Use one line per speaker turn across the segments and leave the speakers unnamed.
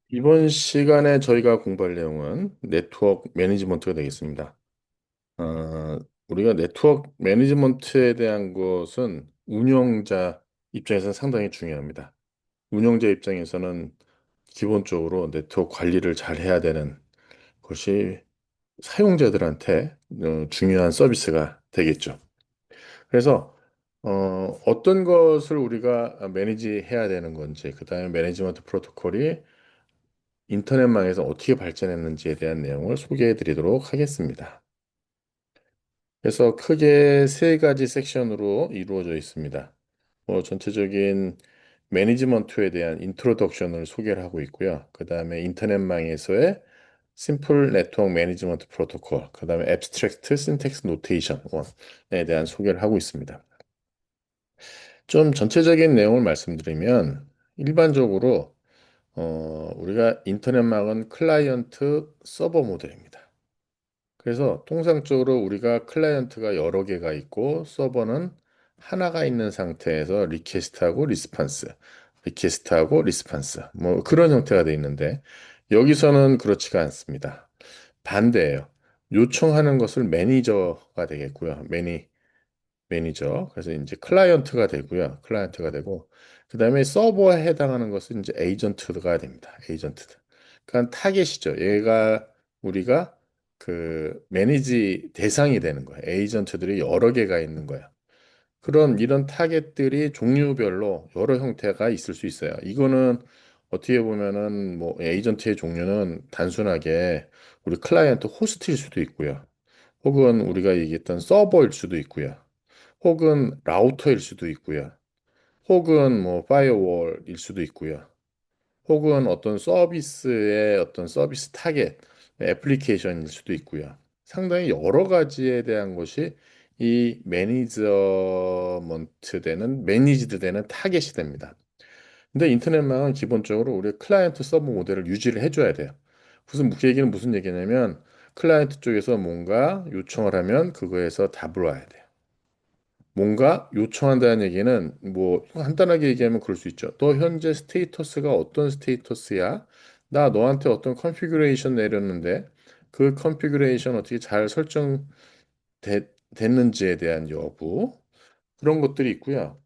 이번 시간에 저희가 공부할 내용은 네트워크 매니지먼트가 되겠습니다. 어, 우리가 네트워크 매니지먼트에 대한 것은 운영자 입장에서는 상당히 중요합니다. 운영자 입장에서는 기본적으로 네트워크 관리를 잘 해야 되는 것이 사용자들한테 중요한 서비스가 되겠죠. 그래서 어떤 것을 우리가 매니지해야 되는 건지, 그다음에 매니지먼트 프로토콜이 인터넷망에서 어떻게 발전했는지에 대한 내용을 소개해 드리도록 하겠습니다. 그래서 크게 세 가지 섹션으로 이루어져 있습니다. 전체적인 매니지먼트에 대한 인트로덕션을 소개를 하고 있고요. 그 다음에 인터넷망에서의 심플 네트워크 매니지먼트 프로토콜, 그 다음에 앱스트랙트 신텍스 노테이션에 대한 소개를 하고 있습니다. 좀 전체적인 내용을 말씀드리면 일반적으로 우리가 인터넷망은 클라이언트 서버 모델입니다. 그래서 통상적으로 우리가 클라이언트가 여러 개가 있고 서버는 하나가 있는 상태에서 리퀘스트하고 리스판스, 뭐 그런 형태가 돼 있는데 여기서는 그렇지가 않습니다. 반대예요. 요청하는 것을 매니저가 되겠고요. 매니저. 그래서 이제 클라이언트가 되고요. 클라이언트가 되고 그다음에 서버에 해당하는 것은 이제 에이전트가 됩니다. 에이전트. 그러니까 타겟이죠. 얘가 우리가 그 매니지 대상이 되는 거예요. 에이전트들이 여러 개가 있는 거예요. 그런 이런 타겟들이 종류별로 여러 형태가 있을 수 있어요. 이거는 어떻게 보면은 뭐 에이전트의 종류는 단순하게 우리 클라이언트 호스트일 수도 있고요. 혹은 우리가 얘기했던 서버일 수도 있고요. 혹은 라우터일 수도 있고요. 혹은 뭐 파이어월일 수도 있고요. 혹은 어떤 서비스의 어떤 서비스 타겟 애플리케이션일 수도 있고요. 상당히 여러 가지에 대한 것이 이 매니지드 되는 타겟이 됩니다. 근데 인터넷망은 기본적으로 우리 클라이언트 서버 모델을 유지를 해줘야 돼요. 그 얘기는 무슨 얘기냐면 클라이언트 쪽에서 뭔가 요청을 하면 그거에서 답을 와야 돼요. 뭔가 요청한다는 얘기는 뭐 간단하게 얘기하면 그럴 수 있죠. 너 현재 스테이터스가 어떤 스테이터스야? 나 너한테 어떤 컨피그레이션 내렸는데 그 컨피그레이션 어떻게 잘 됐는지에 대한 여부 그런 것들이 있고요.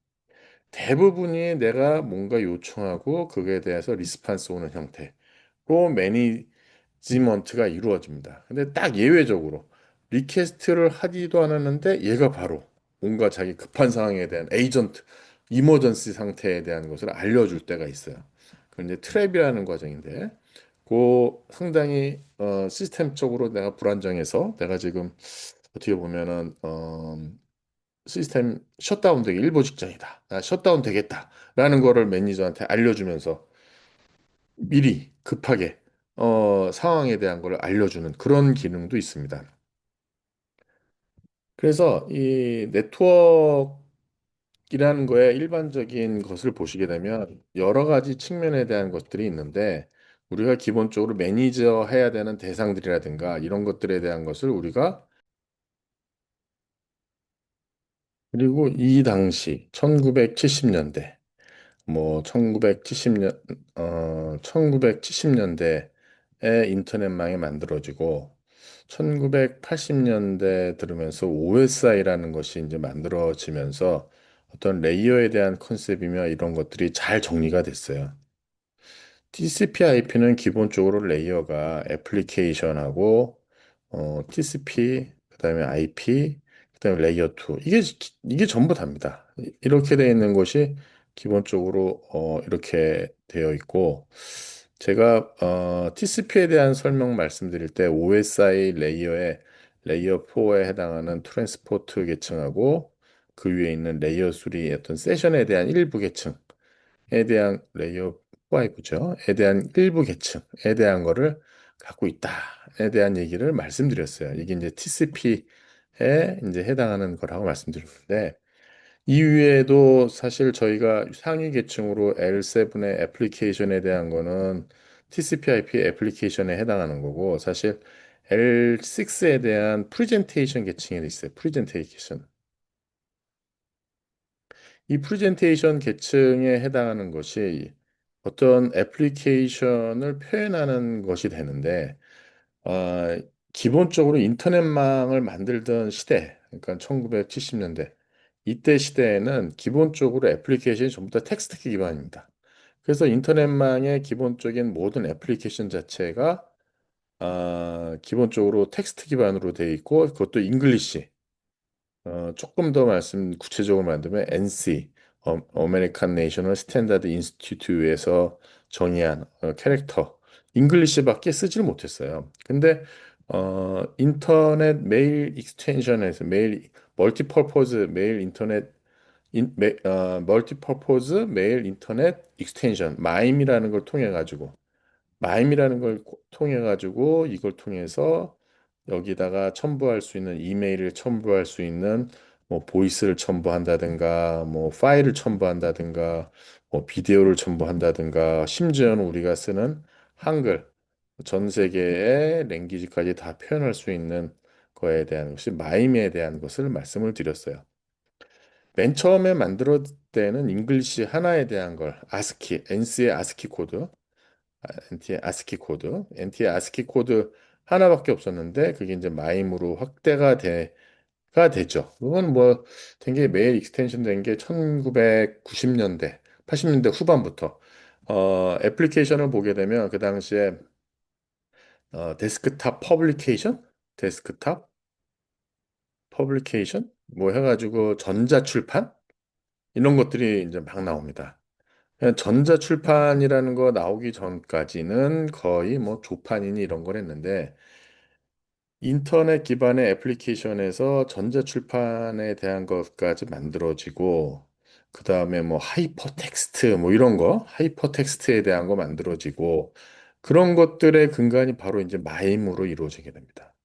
대부분이 내가 뭔가 요청하고 그거에 대해서 리스판스 오는 형태로 매니지먼트가 이루어집니다. 근데 딱 예외적으로 리퀘스트를 하지도 않았는데 얘가 바로 뭔가 자기 급한 상황에 대한 에이전트, 이머전시 상태에 대한 것을 알려줄 때가 있어요. 그건 이제 트랩이라는 과정인데, 그 상당히 시스템적으로 내가 불안정해서 내가 지금 어떻게 보면은 시스템 셧다운 되기 일보 직전이다. 나 셧다운 되겠다라는 거를 매니저한테 알려주면서 미리 급하게 상황에 대한 걸 알려주는 그런 기능도 있습니다. 그래서 이 네트워크이라는 거에 일반적인 것을 보시게 되면 여러 가지 측면에 대한 것들이 있는데 우리가 기본적으로 매니저 해야 되는 대상들이라든가 이런 것들에 대한 것을 우리가 그리고 이 당시 1970년대 뭐 1970년 1970년대에 인터넷망이 만들어지고 1980년대 들으면서 OSI라는 것이 이제 만들어지면서 어떤 레이어에 대한 컨셉이며 이런 것들이 잘 정리가 됐어요. TCP/IP는 기본적으로 레이어가 애플리케이션하고 TCP 그다음에 IP 그다음에 레이어 2 이게 전부 답니다. 이렇게 되어 있는 것이 기본적으로 이렇게 되어 있고 제가 TCP에 대한 설명 말씀드릴 때 OSI 레이어의 레이어 4에 해당하는 트랜스포트 계층하고 그 위에 있는 레이어 3의 어떤 세션에 대한 일부 계층 에 대한 레이어 5죠. 에 대한 일부 계층에 대한 거를 갖고 있다에 대한 얘기를 말씀드렸어요. 이게 이제 TCP에 이제 해당하는 거라고 말씀드렸는데 이외에도 사실 저희가 상위 계층으로 L7의 애플리케이션에 대한 거는 TCP/IP 애플리케이션에 해당하는 거고 사실 L6에 대한 프레젠테이션 계층이 있어요. 프레젠테이션. 이 프레젠테이션 계층에 해당하는 것이 어떤 애플리케이션을 표현하는 것이 되는데, 아, 기본적으로 인터넷망을 만들던 시대, 그러니까 1970년대, 이때 시대에는 기본적으로 애플리케이션이 전부 다 텍스트 기반입니다. 그래서 인터넷망의 기본적인 모든 애플리케이션 자체가 기본적으로 텍스트 기반으로 되어 있고, 그것도 잉글리시. 조금 더 말씀 구체적으로 만들면 NC, 아메리칸 내셔널 스탠다드 인스티튜트에서 정의한 캐릭터, 잉글리시밖에 쓰지를 못했어요. 근데 인터넷 메일 익스텐션에서 메일 멀티퍼포즈 메일 인터넷 멀티퍼포즈 메일 인터넷 익스텐션 마임이라는 걸 통해 가지고 마임이라는 걸 통해 가지고 이걸 통해서 여기다가 첨부할 수 있는 이메일을 첨부할 수 있는 뭐 보이스를 첨부한다든가 뭐 파일을 첨부한다든가 뭐 비디오를 첨부한다든가 심지어는 우리가 쓰는 한글 전 세계의 랭귀지까지 다 표현할 수 있는 거에 대한 것이 마임에 대한 것을 말씀을 드렸어요. 맨 처음에 만들었을 때는 잉글리시 하나에 대한 걸 아스키, NC의 아스키 코드 NT의 아스키 코드, NT의 아스키 코드 하나밖에 없었는데 그게 이제 마임으로 확대가 가 되죠. 그건 뭐 되게 매일 익스텐션 된 게 1990년대, 80년대 후반부터 애플리케이션을 보게 되면 그 당시에 데스크탑 퍼블리케이션, 데스크탑 퍼블리케이션 뭐 해가지고 전자출판 이런 것들이 이제 막 나옵니다. 그냥 전자출판이라는 거 나오기 전까지는 거의 뭐 조판이니 이런 걸 했는데 인터넷 기반의 애플리케이션에서 전자출판에 대한 것까지 만들어지고 그 다음에 뭐 하이퍼텍스트 뭐 이런 거 하이퍼텍스트에 대한 거 만들어지고 그런 것들의 근간이 바로 이제 마임으로 이루어지게 됩니다.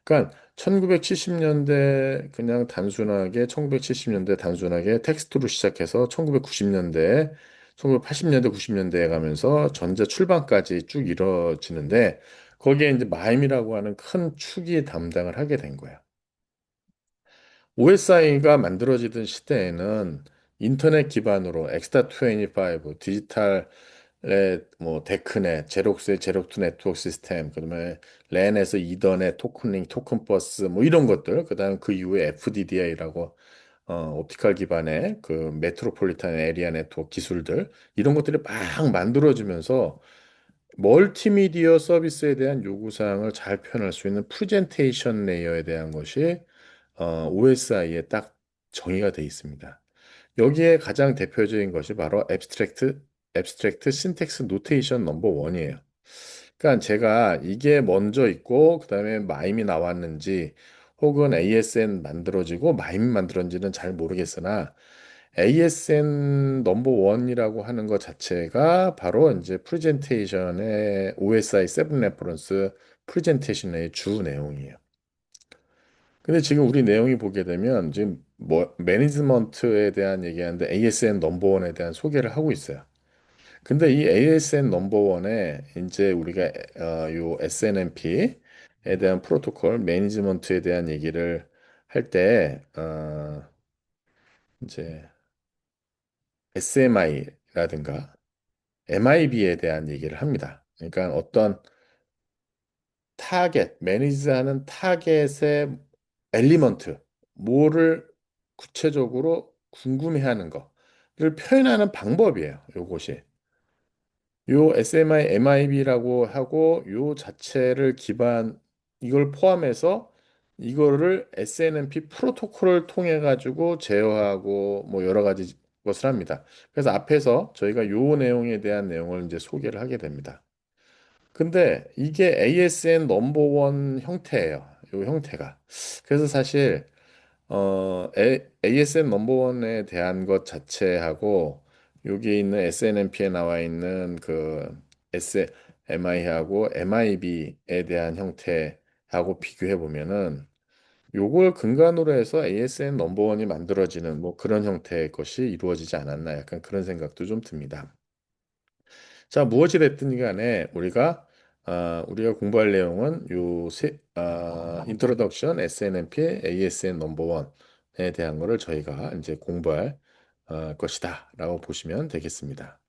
그러니까 1970년대 그냥 단순하게 1970년대 단순하게 텍스트로 시작해서 1990년대 1980년대 90년대에 가면서 전자 출판까지 쭉 이루어지는데 거기에 이제 마임이라고 하는 큰 축이 담당을 하게 된 거예요. OSI가 만들어지던 시대에는 인터넷 기반으로 엑스타 25, 디지털의 뭐 데크넷, 제록스의 제로투 네트워크 시스템, 그다음에 랜에서 이더넷, 토큰링, 토큰버스 뭐 이런 것들, 그다음 그 이후에 FDDI라고 옵티컬 기반의 그 메트로폴리탄 에리아 네트워크 기술들 이런 것들이 막 만들어지면서 멀티미디어 서비스에 대한 요구사항을 잘 표현할 수 있는 프레젠테이션 레이어에 대한 것이 OSI에 딱 정의가 돼 있습니다. 여기에 가장 대표적인 것이 바로 앱스트랙트 신텍스 노테이션 넘버 원이에요. 그러니까 제가 이게 먼저 있고 그다음에 마임이 나왔는지 혹은 ASN 만들어지고 마임이 만들어진지는 잘 모르겠으나 ASN 넘버 원이라고 하는 것 자체가 바로 이제 프레젠테이션의 OSI 7 레퍼런스 프레젠테이션의 주 내용이에요. 근데 지금 우리 내용이 보게 되면 지금 뭐 매니지먼트에 대한 얘기하는데 ASN 넘버 원에 대한 소개를 하고 있어요. 근데 이 ASN 넘버 원에 이제 우리가 요 SNMP에 대한 프로토콜 매니지먼트에 대한 얘기를 할 때 이제 SMI라든가 MIB에 대한 얘기를 합니다. 그러니까 어떤 타겟, 매니지하는 타겟의 엘리먼트, 뭐를 구체적으로 궁금해하는 거를 표현하는 방법이에요. 요것이. 요 SMI, MIB라고 하고 요 자체를 이걸 포함해서 이거를 SNMP 프로토콜을 통해 가지고 제어하고 뭐 여러 가지 것을 합니다. 그래서 앞에서 저희가 요 내용에 대한 내용을 이제 소개를 하게 됩니다. 근데 이게 ASN 넘버원 형태예요. 요 형태가. 그래서 사실 ASN 넘버원에 대한 것 자체하고 여기 있는 SNMP에 나와 있는 그 SMI하고 MIB에 대한 형태하고 비교해 보면은 요걸 근간으로 해서 ASN 넘버원이 만들어지는 뭐 그런 형태의 것이 이루어지지 않았나 약간 그런 생각도 좀 듭니다. 자, 무엇이 됐든 간에 우리가 공부할 내용은 인트로덕션 SNMP ASN 넘버원에 대한 거를 저희가 이제 공부할 것이다라고 보시면 되겠습니다.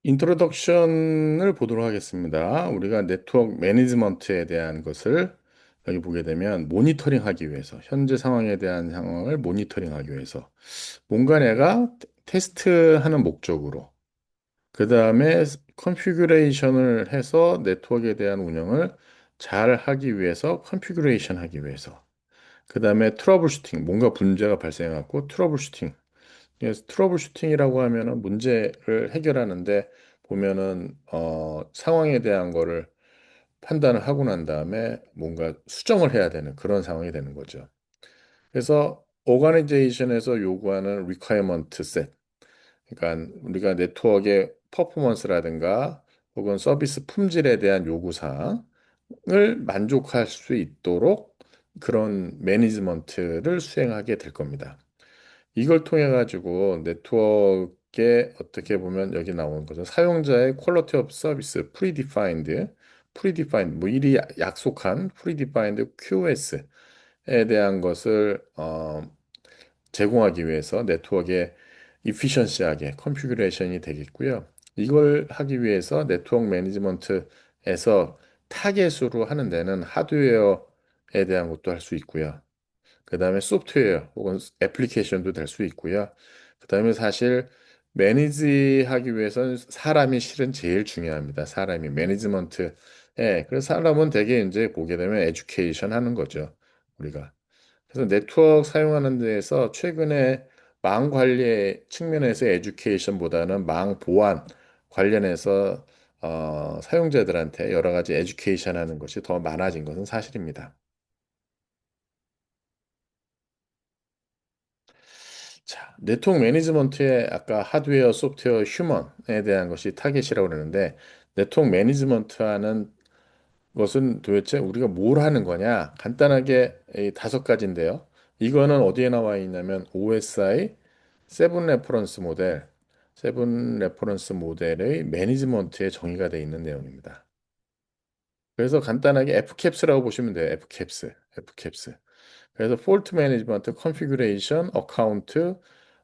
인트로덕션을 보도록 하겠습니다. 우리가 네트워크 매니지먼트에 대한 것을 여기 보게 되면 모니터링 하기 위해서, 현재 상황에 대한 상황을 모니터링 하기 위해서, 뭔가 내가 테스트하는 목적으로, 그 다음에 컨피규레이션을 해서 네트워크에 대한 운영을 잘 하기 위해서, 컨피규레이션 하기 위해서, 그 다음에 트러블 슈팅, 뭔가 문제가 발생하고 트러블 슈팅, 그래서 트러블 슈팅이라고 하면은 문제를 해결하는데 보면은 상황에 대한 거를 판단을 하고 난 다음에 뭔가 수정을 해야 되는 그런 상황이 되는 거죠. 그래서 오가니제이션에서 요구하는 requirement set, 그러니까 우리가 네트워크의 퍼포먼스라든가 혹은 서비스 품질에 대한 요구사항을 만족할 수 있도록 그런 매니지먼트를 수행하게 될 겁니다. 이걸 통해 가지고 네트워크에 어떻게 보면 여기 나오는 거죠. 사용자의 퀄리티 오브 서비스, 프리디파인드 뭐 일이 약속한 프리디파인드 QoS에 대한 것을 제공하기 위해서 네트워크에 이피션시하게 컨피규레이션이 되겠고요. 이걸 하기 위해서 네트워크 매니지먼트에서 타겟으로 하는 데는 하드웨어에 대한 것도 할 수 있고요. 그 다음에 소프트웨어 혹은 애플리케이션도 될 수 있고요. 그 다음에 사실 매니지 하기 위해서는 사람이 실은 제일 중요합니다. 사람이 매니지먼트. 예, 그래서 사람은 되게 이제 보게 되면 에듀케이션 하는 거죠. 우리가. 그래서 네트워크 사용하는 데에서 최근에 망 관리 측면에서 에듀케이션보다는 망 보안 관련해서 사용자들한테 여러 가지 에듀케이션 하는 것이 더 많아진 것은 사실입니다. 자, 네트워크 매니지먼트의 아까 하드웨어, 소프트웨어, 휴먼에 대한 것이 타겟이라고 그러는데 네트워크 매니지먼트하는 것은 도대체 우리가 뭘 하는 거냐? 간단하게 이 다섯 가지인데요. 이거는 어디에 나와 있냐면 OSI 세븐 레퍼런스 모델, 세븐 레퍼런스 모델의 매니지먼트에 정의가 되어 있는 내용입니다. 그래서 간단하게 FCAPS라고 보시면 돼요. FCAPS, FCAPS. 그래서 폴트 매니지먼트, 컨피규레이션, 어카운트,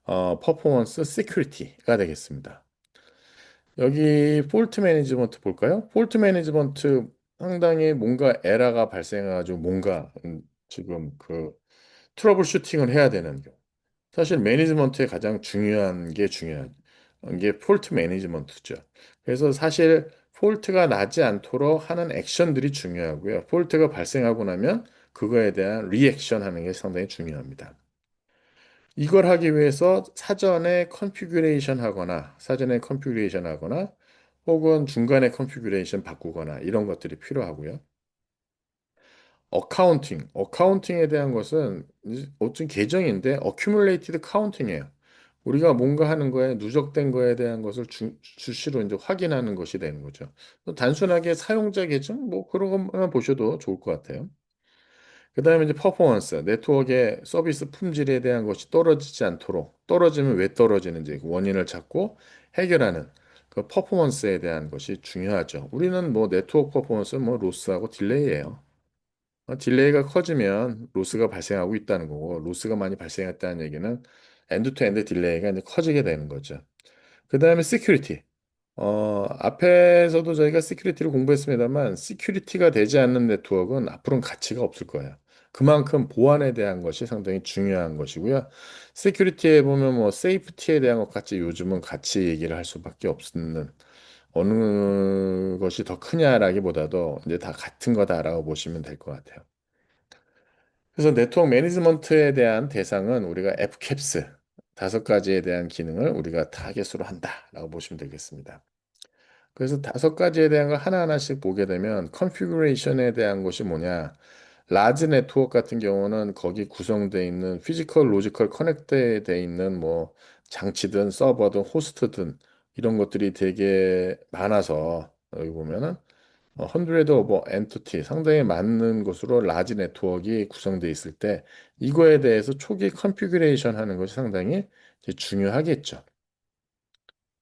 퍼포먼스, 시큐리티가 되겠습니다. 여기 폴트 매니지먼트 볼까요? 폴트 매니지먼트 상당히 뭔가 에러가 발생해가지고 뭔가 지금 그 트러블 슈팅을 해야 되는 경우. 사실 매니지먼트의 가장 중요한 게 중요한 게 폴트 매니지먼트죠. 그래서 사실 폴트가 나지 않도록 하는 액션들이 중요하고요. 폴트가 발생하고 나면 그거에 대한 리액션 하는 게 상당히 중요합니다. 이걸 하기 위해서 사전에 컨피규레이션 하거나 혹은 중간에 컨피규레이션 바꾸거나 이런 것들이 필요하고요. 어카운팅에 대한 것은 어떤 계정인데 accumulated counting이에요. 우리가 뭔가 하는 거에 누적된 거에 대한 것을 수시로 이제 확인하는 것이 되는 거죠. 단순하게 사용자 계정 뭐 그런 것만 보셔도 좋을 것 같아요. 그다음에 이제 퍼포먼스, 네트워크의 서비스 품질에 대한 것이 떨어지지 않도록 떨어지면 왜 떨어지는지 그 원인을 찾고 해결하는 그 퍼포먼스에 대한 것이 중요하죠. 우리는 뭐 네트워크 퍼포먼스는 뭐 로스하고 딜레이예요. 딜레이가 커지면 로스가 발생하고 있다는 거고, 로스가 많이 발생했다는 얘기는 엔드 투 엔드 딜레이가 이제 커지게 되는 거죠. 그 다음에 시큐리티. 앞에서도 저희가 시큐리티를 공부했습니다만, 시큐리티가 되지 않는 네트워크는 앞으로는 가치가 없을 거예요. 그만큼 보안에 대한 것이 상당히 중요한 것이고요. 시큐리티에 보면 뭐, 세이프티에 대한 것 같이 요즘은 같이 얘기를 할 수밖에 없는, 어느 것이 더 크냐라기보다도 이제 다 같은 거다라고 보시면 될 것 같아요. 그래서 네트워크 매니지먼트에 대한 대상은 우리가 FCAPS 다섯 가지에 대한 기능을 우리가 타겟으로 한다라고 보시면 되겠습니다. 그래서 다섯 가지에 대한 걸 하나하나씩 보게 되면 컨피그레이션에 대한 것이 뭐냐? 라지 네트워크 같은 경우는 거기 구성되어 있는 피지컬, 로지컬 커넥트되어 있는 뭐 장치든 서버든 호스트든 이런 것들이 되게 많아서 여기 보면은 헌드레드 오버 엔티티 상당히 많은 것으로 라지 네트워크가 구성되어 있을 때 이거에 대해서 초기 컨피그레이션 하는 것이 상당히 이제 중요하겠죠.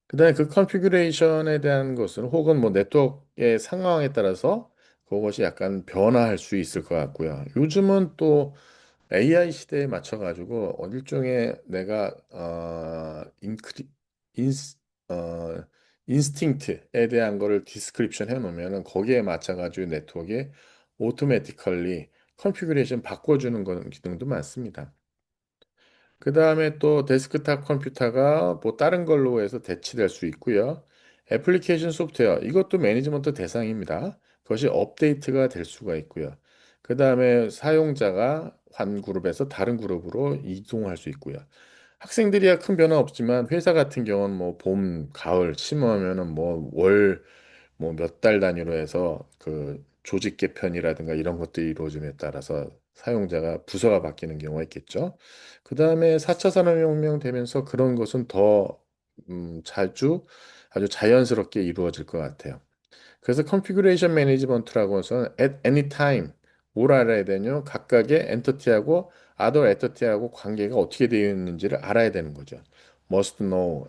그다음에 그 컨피그레이션에 대한 것은 혹은 뭐 네트워크의 상황에 따라서 그것이 약간 변화할 수 있을 것 같고요. 요즘은 또 AI 시대에 맞춰가지고 일종의 내가 인크리 인스 인스팅트에 대한 거를 디스크립션 해놓으면은 거기에 맞춰가지고 네트워크에 오토매티컬리 컨피그레이션 바꿔주는 기능도 많습니다. 그 다음에 또 데스크탑 컴퓨터가 뭐 다른 걸로 해서 대치될 수 있고요. 애플리케이션 소프트웨어, 이것도 매니지먼트 대상입니다. 그것이 업데이트가 될 수가 있고요. 그 다음에 사용자가 한 그룹에서 다른 그룹으로 이동할 수 있고요. 학생들이야 큰 변화 없지만 회사 같은 경우는 뭐 봄, 가을 심으면은 뭐 월, 뭐 몇 달 단위로 해서 그 조직 개편이라든가 이런 것들이 이루어짐에 따라서 사용자가 부서가 바뀌는 경우가 있겠죠. 그 다음에 4차 산업혁명 되면서 그런 것은 더 자주 아주 자연스럽게 이루어질 것 같아요. 그래서 컨피그레이션 매니지먼트라고 해서 at any time 뭘 알아야 되냐? 각각의 엔터티하고 other 엔터티하고 관계가 어떻게 되어 있는지를 알아야 되는 거죠. must know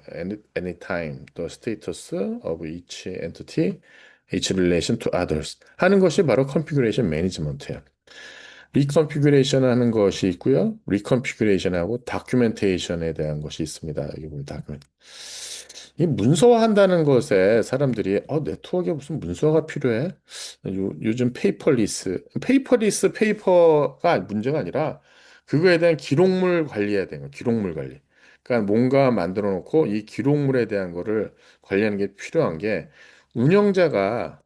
any time the status of each entity, each relation to others 하는 것이 바로 컨피그레이션 매니지먼트예요. 리컨피규레이션 하는 것이 있고요. 리컨피규레이션하고 다큐멘테이션에 대한 것이 있습니다. 여기 보면 다큐멘트. 이 문서화한다는 것에 사람들이 네트워크에 무슨 문서가 필요해? 요즘 페이퍼가 문제가 아니라 그거에 대한 기록물 관리해야 되는 거예요. 기록물 관리. 그러니까 뭔가 만들어 놓고 이 기록물에 대한 거를 관리하는 게 필요한 게 운영자가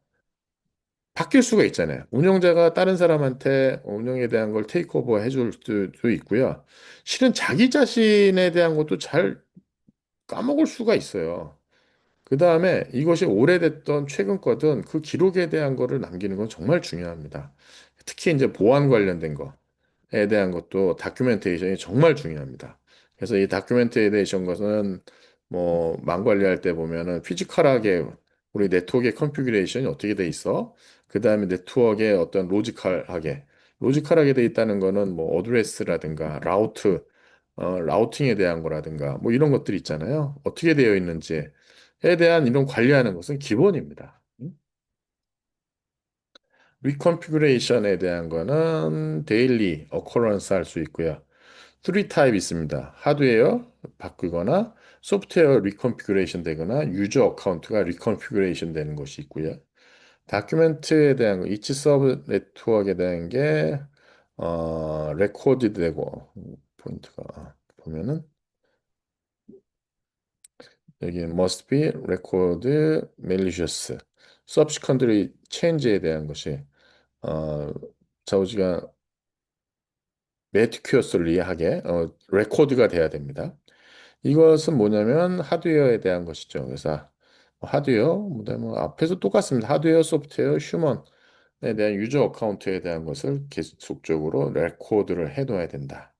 바뀔 수가 있잖아요. 운영자가 다른 사람한테 운영에 대한 걸 테이크오버 해줄 수도 있고요. 실은 자기 자신에 대한 것도 잘 까먹을 수가 있어요. 그 다음에 이것이 오래됐던 최근 거든 그 기록에 대한 거를 남기는 건 정말 중요합니다. 특히 이제 보안 관련된 거. 에 대한 것도 다큐멘테이션이 정말 중요합니다. 그래서 이 다큐멘테이션 것은 뭐 망 관리할 때 보면은 피지컬하게 우리 네트워크의 컨피규레이션이 어떻게 돼 있어? 그 다음에 네트워크의 어떤 로지컬하게 돼 있다는 거는 뭐 어드레스라든가 라우팅에 대한 거라든가 뭐 이런 것들이 있잖아요. 어떻게 되어 있는지에 대한 이런 관리하는 것은 기본입니다. 리컨피그레이션에 대한 거는 데일리 어커런스 할 수 있고요. 3 타입 있습니다. 하드웨어 바꾸거나 소프트웨어 리컨피그레이션 되거나 유저 어카운트가 리컨피그레이션 되는 것이 있고요. 다큐멘트에 대한 거, 이치 서브 네트워크에 대한 게 레코드 되고 포인트가 보면은 여기 must be record malicious subsequently change에 대한 것이 어 좌우지가 매티큐어스리하게 레코드가 돼야 됩니다. 이것은 뭐냐면 하드웨어에 대한 것이죠. 그래서 하드웨어, 뭐 앞에서 똑같습니다. 하드웨어, 소프트웨어, 휴먼에 대한 유저 어카운트에 대한 것을 계속적으로 레코드를 해둬야 된다.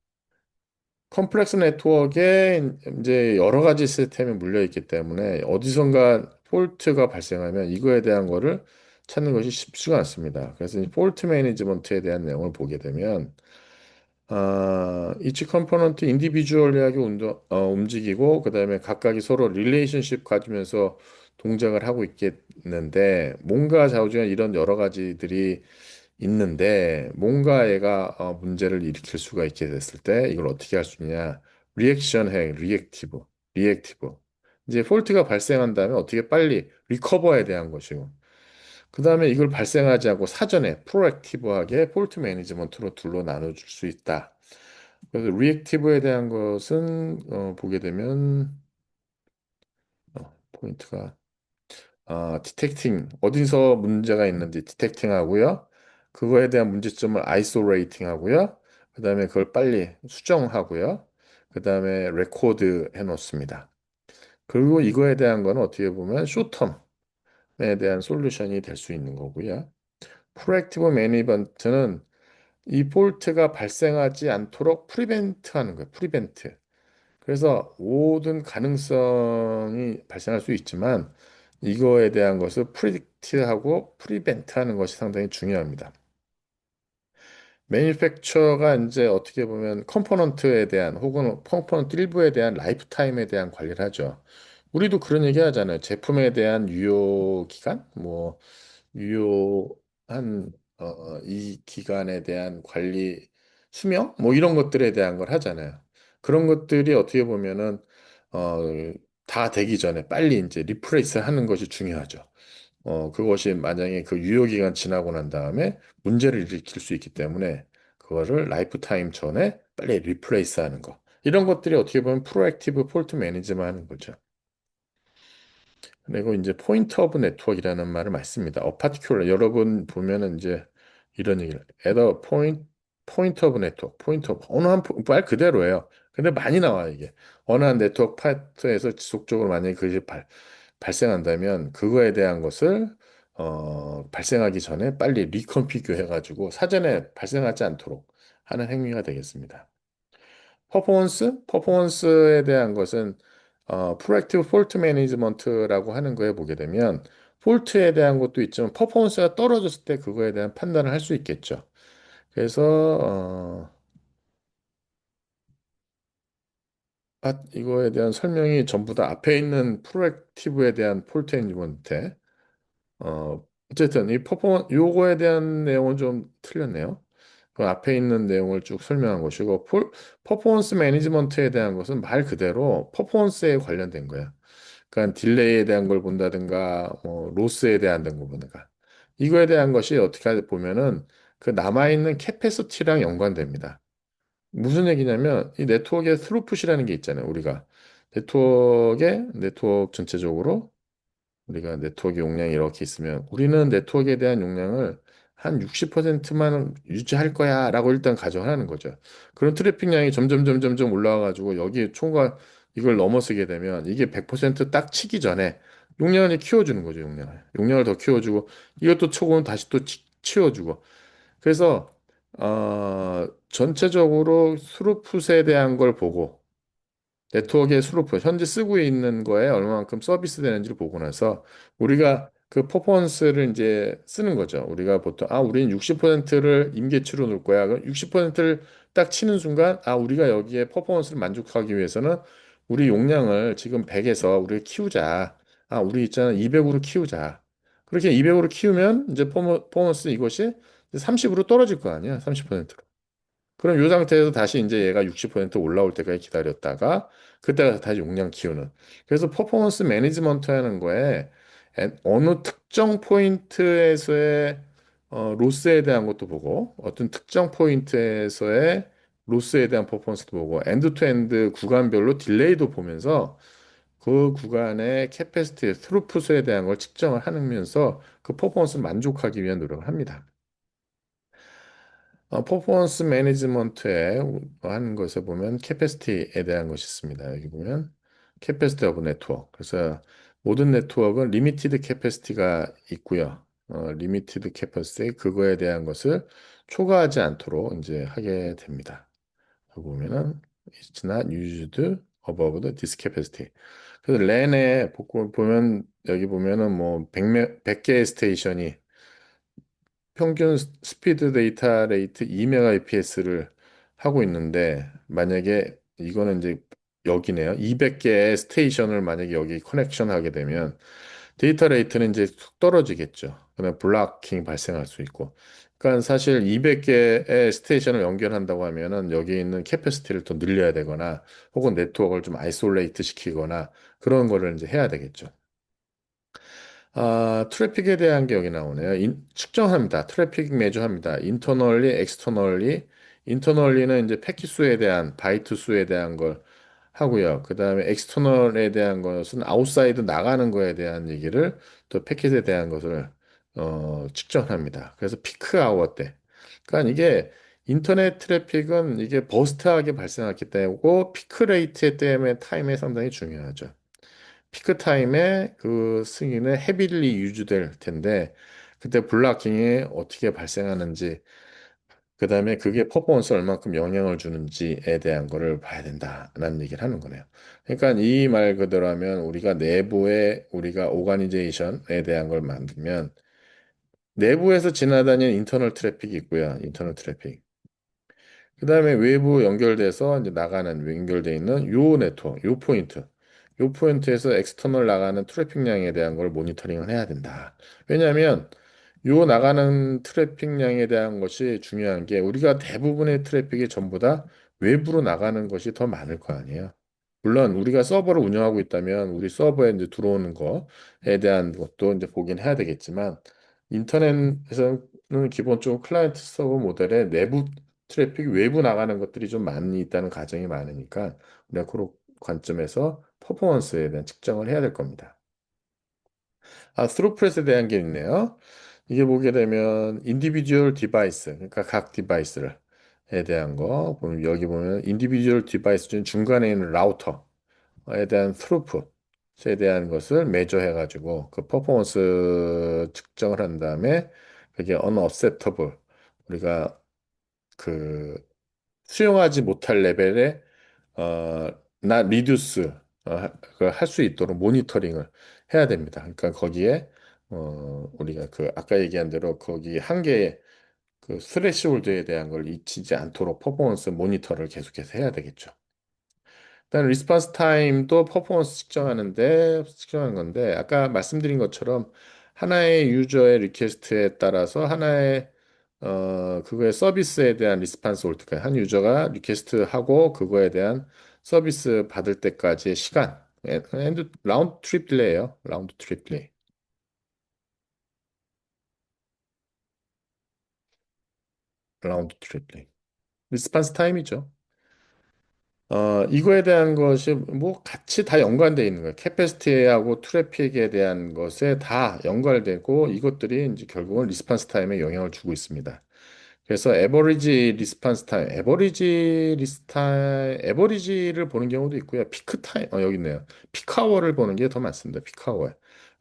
컴플렉스 네트워크에 이제 여러 가지 시스템이 물려 있기 때문에 어디선가 폴트가 발생하면 이거에 대한 거를 찾는 것이 쉽지가 않습니다. 그래서 이 폴트 매니지먼트에 대한 내용을 보게 되면 이치 컴포넌트 인디비주얼리하게 움직이고 그다음에 각각이 서로 릴레이션십 가지면서 동작을 하고 있겠는데 뭔가 좌우지간 이런 여러 가지들이 있는데 뭔가 얘가 문제를 일으킬 수가 있게 됐을 때 이걸 어떻게 할 수 있냐? 리액티브. 이제 폴트가 발생한 다음에 어떻게 빨리 리커버에 대한 것이고 그다음에 이걸 발생하지 않고 사전에 프로액티브하게 폴트 매니지먼트로 둘로 나눠줄 수 있다. 그래서 리액티브에 대한 것은 보게 되면 포인트가 디텍팅 어디서 문제가 있는지 디텍팅 하고요. 그거에 대한 문제점을 아이솔레이팅 하고요. 그다음에 그걸 빨리 수정하고요. 그다음에 레코드 해 놓습니다. 그리고 이거에 대한 거는 어떻게 보면 쇼텀에 대한 솔루션이 될 수 있는 거고요. 프로액티브 매니지먼트는 이 폴트가 발생하지 않도록 프리벤트 하는 거예요. 프리벤트. 그래서 모든 가능성이 발생할 수 있지만 이거에 대한 것을 프리딕트하고 프리벤트하는 것이 상당히 중요합니다. 매니팩처가 이제 어떻게 보면 컴포넌트에 대한 혹은 컴포넌트 일부에 대한 라이프 타임에 대한 관리를 하죠. 우리도 그런 얘기 하잖아요. 제품에 대한 유효 기간, 뭐 유효한 이 기간에 대한 관리 수명, 뭐 이런 것들에 대한 걸 하잖아요. 그런 것들이 어떻게 보면은 어, 다 되기 전에 빨리 이제 리프레이스 하는 것이 중요하죠. 그것이 만약에 그 유효기간 지나고 난 다음에 문제를 일으킬 수 있기 때문에 그거를 라이프 타임 전에 빨리 리플레이스 하는 거. 이런 것들이 어떻게 보면 프로액티브 폴트 매니지만 하는 거죠. 그리고 이제 포인트 오브 네트워크이라는 말을 많습니다. particular 여러분 보면은 이제 이런 얘기를 at a point of network, 포인트 오브 어느 말 그대로예요. 근데 많이 나와요 이게. 어느 한 네트워크 파트에서 지속적으로 만약에 그것이 발생한다면 그거에 대한 것을 발생하기 전에 빨리 리컨피규어 해가지고 사전에 발생하지 않도록 하는 행위가 되겠습니다. 퍼포먼스에 대한 것은 프로액티브 폴트 매니지먼트라고 하는 거에 보게 되면 폴트에 대한 것도 있지만 퍼포먼스가 떨어졌을 때 그거에 대한 판단을 할 수 있겠죠. 그래서 이거에 대한 설명이 전부 다 앞에 있는 프로액티브에 대한 폴트 매니지먼트 어쨌든 이 요거에 대한 내용은 좀 틀렸네요. 그 앞에 있는 내용을 쭉 설명한 것이고, 퍼포먼스 매니지먼트에 대한 것은 말 그대로 퍼포먼스에 관련된 거야. 그러니까 딜레이에 대한 걸 본다든가, 로스에 대한 걸 보든가. 이거에 대한 것이 어떻게 보면은 그 남아있는 캐패시티랑 연관됩니다. 무슨 얘기냐면 이 네트워크의 스루풋이라는 게 있잖아요. 우리가 네트워크 전체적으로 우리가 네트워크 용량이 이렇게 있으면 우리는 네트워크에 대한 용량을 한 60%만 유지할 거야라고 일단 가정하는 거죠. 그런 트래픽량이 점점 올라와가지고 여기 초과 이걸 넘어서게 되면 이게 100%딱 치기 전에 용량을 키워주는 거죠, 용량을. 용량을 더 키워주고 이것도 초과는 다시 또 치워주고. 그래서 전체적으로 스루풋에 대한 걸 보고 네트워크의 스루프, 현재 쓰고 있는 거에 얼마만큼 서비스 되는지를 보고 나서 우리가 그 퍼포먼스를 이제 쓰는 거죠. 우리가 보통, 우리는 60%를 임계치로 놓을 거야. 그럼 60%를 딱 치는 순간, 우리가 여기에 퍼포먼스를 만족하기 위해서는 우리 용량을 지금 100에서 우리가 키우자. 우리 있잖아. 200으로 키우자. 그렇게 200으로 키우면 이제 퍼포먼스 이것이 30으로 떨어질 거 아니야. 30%로. 그럼 이 상태에서 다시 이제 얘가 60% 올라올 때까지 기다렸다가 그때가 다시 용량 키우는. 그래서 퍼포먼스 매니지먼트 하는 거에 어느 특정 포인트에서의 로스에 대한 것도 보고 어떤 특정 포인트에서의 로스에 대한 퍼포먼스도 보고 엔드 투 엔드 구간별로 딜레이도 보면서 그 구간의 캐패시티, 스루풋에 대한 걸 측정을 하면서 그 퍼포먼스를 만족하기 위한 노력을 합니다. 퍼포먼스 매니지먼트에 하는 것에 보면 캐패시티에 대한 것이 있습니다. 여기 보면 캐패시티 오브 네트워크. 그래서 모든 네트워크는 리미티드 캐패시티가 있고요. 리미티드 캐패시티 그거에 대한 것을 초과하지 않도록 이제 하게 됩니다. 여기 보면은 it's not used above this capacity. 그래서 랜에 보면 여기 보면은 뭐 100개의 스테이션이 평균 스피드 데이터 레이트 2mbps를 하고 있는데 만약에 이거는 이제 여기네요. 200개의 스테이션을 만약에 여기 커넥션 하게 되면 데이터 레이트는 이제 툭 떨어지겠죠. 그다음에 블락킹 발생할 수 있고. 그러니까 사실 200개의 스테이션을 연결한다고 하면은 여기 있는 캐패시티를 더 늘려야 되거나 혹은 네트워크를 좀 아이솔레이트 시키거나 그런 거를 이제 해야 되겠죠. 트래픽에 대한 게 여기 나오네요. 측정합니다. 트래픽 매주합니다. 인터널리, 엑스터널리. 인터널리는 이제 패킷 수에 대한, 바이트 수에 대한 걸 하고요. 그 다음에 엑스터널에 대한 것은 아웃사이드 나가는 거에 대한 얘기를 또 패킷에 대한 것을 측정합니다. 그래서 피크 아워 때. 그러니까 이게 인터넷 트래픽은 이게 버스트하게 발생했기 때문에 피크 레이트 때문에 타임에 상당히 중요하죠. 피크 타임에 그 승인은 헤비리 유지될 텐데 그때 블락킹이 어떻게 발생하는지 그다음에 그게 퍼포먼스에 얼만큼 영향을 주는지에 대한 거를 봐야 된다라는 얘기를 하는 거네요. 그러니까 이 말 그대로 하면 우리가 내부에 우리가 오가니제이션에 대한 걸 만들면 내부에서 지나다니는 인터널 트래픽이 있고요. 인터널 트래픽. 그다음에 외부 연결돼서 이제 나가는 연결돼 있는 요 네트워크, 요 포인트. 요 포인트에서 엑스터널 나가는 트래픽량에 대한 걸 모니터링을 해야 된다. 왜냐하면 요 나가는 트래픽량에 대한 것이 중요한 게 우리가 대부분의 트래픽이 전부 다 외부로 나가는 것이 더 많을 거 아니에요. 물론 우리가 서버를 운영하고 있다면 우리 서버에 이제 들어오는 거에 대한 것도 이제 보긴 해야 되겠지만 인터넷에서는 기본적으로 클라이언트 서버 모델에 내부 트래픽 외부 나가는 것들이 좀 많이 있다는 가정이 많으니까 우리가 그런 관점에서 퍼포먼스에 대한 측정을 해야 될 겁니다. 아, 스루프렛에 대한 게 있네요. 이게 보게 되면 인디비주얼 디바이스, 그러니까 각 디바이스를 에 대한 거 보면 여기 보면 인디비주얼 디바이스 중 중간에 있는 라우터에 대한 throughput에 대한 것을 매저해 가지고 그 퍼포먼스 측정을 한 다음에 그게 unacceptable 우리가 그 수용하지 못할 레벨의 나 리듀스 할 수 있도록 모니터링을 해야 됩니다. 그러니까 거기에 우리가 그 아까 얘기한 대로 거기 한계의 그 스레시홀드에 대한 걸 잊히지 않도록 퍼포먼스 모니터를 계속해서 해야 되겠죠. 일단 리스폰스 타임도 퍼포먼스 측정하는 건데 아까 말씀드린 것처럼 하나의 유저의 리퀘스트에 따라서 하나의 그거의 서비스에 대한 리스폰스 올 때까지 한 유저가 리퀘스트 하고 그거에 대한 서비스 받을 때까지의 시간 라운드 트립 딜레이예요. 라운드 트립 딜레이. 라운드 트립 딜레이. 리스폰스 타임이죠. 이거에 대한 것이 뭐 같이 다 연관되어 있는 거예요. 캐패시티하고 트래픽에 대한 것에 다 연관되고 이것들이 이제 결국은 리스판스 타임에 영향을 주고 있습니다. 그래서 에버리지 리스판스 타임, 에버리지를 보는 경우도 있고요. 피크 타임, 여기 있네요. 피크아워를 보는 게 더 많습니다. 피크아워에.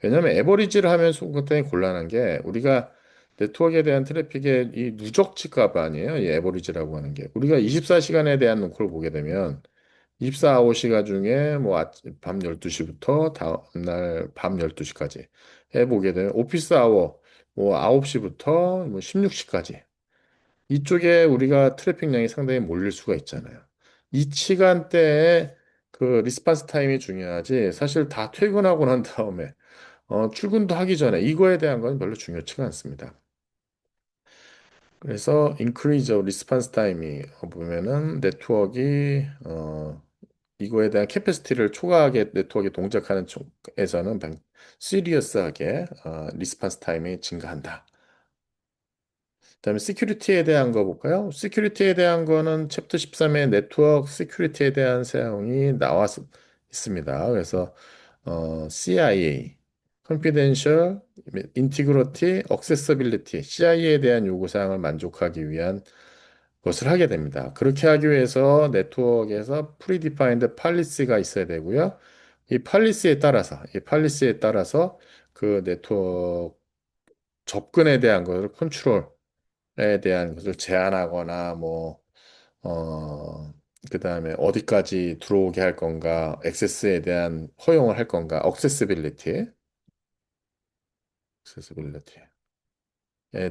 왜냐하면 에버리지를 하면 굉장히 곤란한 게 우리가 네트워크에 대한 트래픽의 이 누적치 값 아니에요. 이 에버리지라고 하는 게. 우리가 24시간에 대한 걸 보게 되면 24시간 중에 뭐 밤 12시부터 다음날 밤 12시까지 해보게 되면 오피스 아워 뭐 9시부터 뭐 16시까지 이쪽에 우리가 트래픽량이 상당히 몰릴 수가 있잖아요. 이 시간대에 그 리스판스 타임이 중요하지 사실 다 퇴근하고 난 다음에 출근도 하기 전에 이거에 대한 건 별로 중요치가 않습니다. 그래서 increase of response time이 보면은 네트워크가 이거에 대한 캐패시티를 초과하게 네트워크에 동작하는 쪽에서는 시리어스하게 리스폰스 타임이 증가한다. 그다음에 시큐리티에 대한 거 볼까요? 시큐리티에 대한 거는 챕터 13의 네트워크 시큐리티에 대한 사용이 나와 있습니다. 그래서 CIA, Confidential, Integrity, Accessibility, CIA에 대한 요구사항을 만족하기 위한 것을 하게 됩니다. 그렇게 하기 위해서 네트워크에서 predefined policy가 있어야 되고요. 이 팔리시에 따라서 그 네트워크 접근에 대한 것을 컨트롤에 대한 것을 제한하거나 그다음에 어디까지 들어오게 할 건가, 액세스에 대한 허용을 할 건가, 액세시빌리티에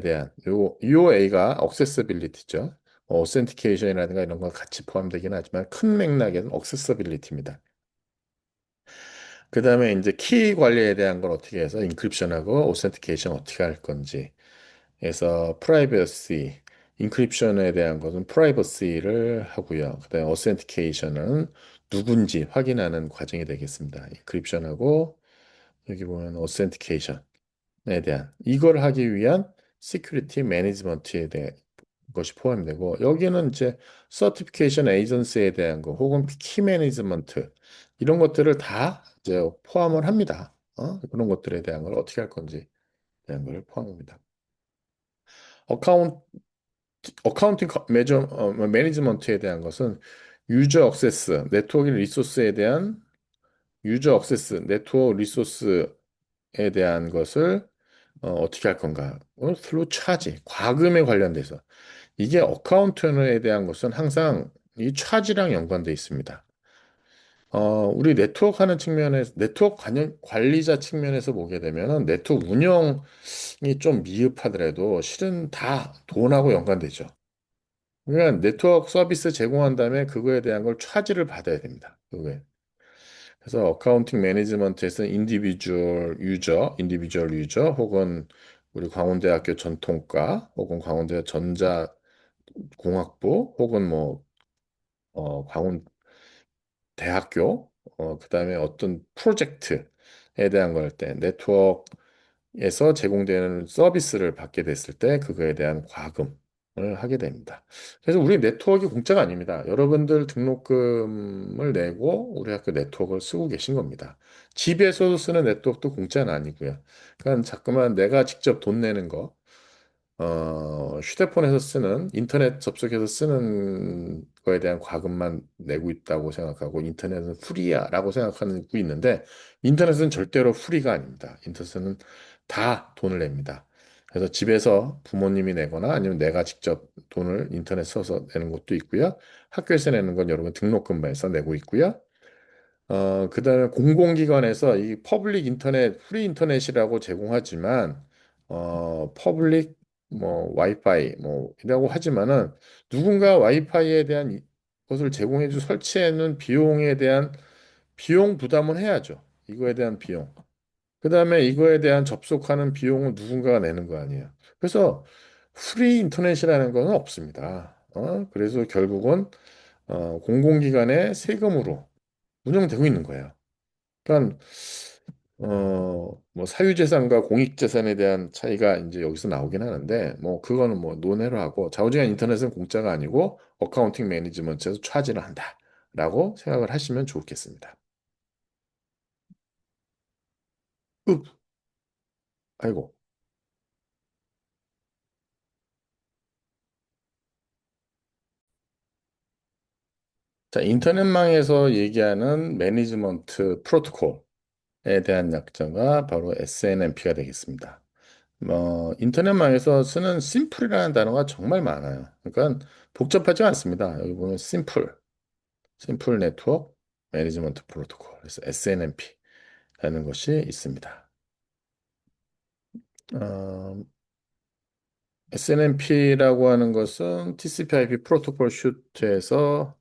대한 요 A가 액세시빌리티죠. 오센티케이션이라든가 이런 건 같이 포함되긴 하지만 큰 맥락에는 액세서빌리티입니다. 그 다음에 이제 키 관리에 대한 걸 어떻게 해서 인크립션하고 오센티케이션 어떻게 할 건지 그래서 프라이버시 인크립션에 대한 것은 프라이버시를 하고요. 그 다음에 오센티케이션은 누군지 확인하는 과정이 되겠습니다. 인크립션하고 여기 보면 오센티케이션에 대한 이걸 하기 위한 시큐리티 매니지먼트에 대한 것이 포함되고 여기는 이제 서티피케이션 에이전시에 대한 거 혹은 키 매니지먼트 이런 것들을 다 이제 포함을 합니다. 그런 것들에 대한 걸 어떻게 할 건지 대한 걸 포함합니다. 어카운트 어카운팅 매니지먼트에 대한 것은 유저 액세스 네트워크 리소스에 대한 유저 액세스 네트워크 리소스에 대한 것을 어떻게 할 건가? through 차지 과금에 관련돼서 이게 어카운트에 대한 것은 항상 이 차지랑 연관돼 있습니다. 우리 네트워크 하는 측면에서, 네트워크 관리자 측면에서 보게 되면은 네트워크 운영이 좀 미흡하더라도 실은 다 돈하고 연관되죠. 그러니까 네트워크 서비스 제공한 다음에 그거에 대한 걸 차지를 받아야 됩니다. 그거에. 그래서 어카운팅 매니지먼트에서 인디비주얼 유저 혹은 우리 광운대학교 전통과 혹은 광운대 전자공학부 혹은 뭐 광운 대학교, 그다음에 어떤 프로젝트에 대한 걸 할 때 네트워크에서 제공되는 서비스를 받게 됐을 때 그거에 대한 과금을 하게 됩니다. 그래서 우리 네트워크가 공짜가 아닙니다. 여러분들 등록금을 내고 우리 학교 네트워크를 쓰고 계신 겁니다. 집에서 쓰는 네트워크도 공짜는 아니고요. 그러니까 자꾸만 내가 직접 돈 내는 거, 휴대폰에서 쓰는, 인터넷 접속해서 쓰는 거에 대한 과금만 내고 있다고 생각하고, 인터넷은 프리야라고 생각하는 게 있는데, 인터넷은 절대로 프리가 아닙니다. 인터넷은 다 돈을 냅니다. 그래서 집에서 부모님이 내거나 아니면 내가 직접 돈을 인터넷 써서 내는 것도 있고요. 학교에서 내는 건 여러분 등록금에서 내고 있고요. 그다음에 공공기관에서 이 퍼블릭 인터넷, 프리 인터넷이라고 제공하지만, 퍼블릭 뭐 와이파이 뭐 이라고 하지만은 누군가 와이파이에 대한 것을 제공해주 설치하는 비용에 대한 비용 부담은 해야죠. 이거에 대한 비용. 그다음에 이거에 대한 접속하는 비용은 누군가가 내는 거 아니에요. 그래서 프리 인터넷이라는 건 없습니다. 그래서 결국은 공공기관의 세금으로 운영되고 있는 거예요. 그러니까 뭐 사유재산과 공익재산에 대한 차이가 이제 여기서 나오긴 하는데 뭐 그거는 뭐 논외로 하고 좌우지간 인터넷은 공짜가 아니고 어카운팅 매니지먼트에서 차지를 한다라고 생각을 하시면 좋겠습니다. 읍, 아이고. 자, 인터넷망에서 얘기하는 매니지먼트 프로토콜에 대한 약자가 바로 SNMP가 되겠습니다. 인터넷망에서 쓰는 심플이라는 단어가 정말 많아요. 그러니까 복잡하지 않습니다. 여기 보면 심플 네트워크 매니지먼트 프로토콜, 그래서 SNMP라는 것이 있습니다. SNMP라고 하는 것은 TCP/IP 프로토콜 슈트에서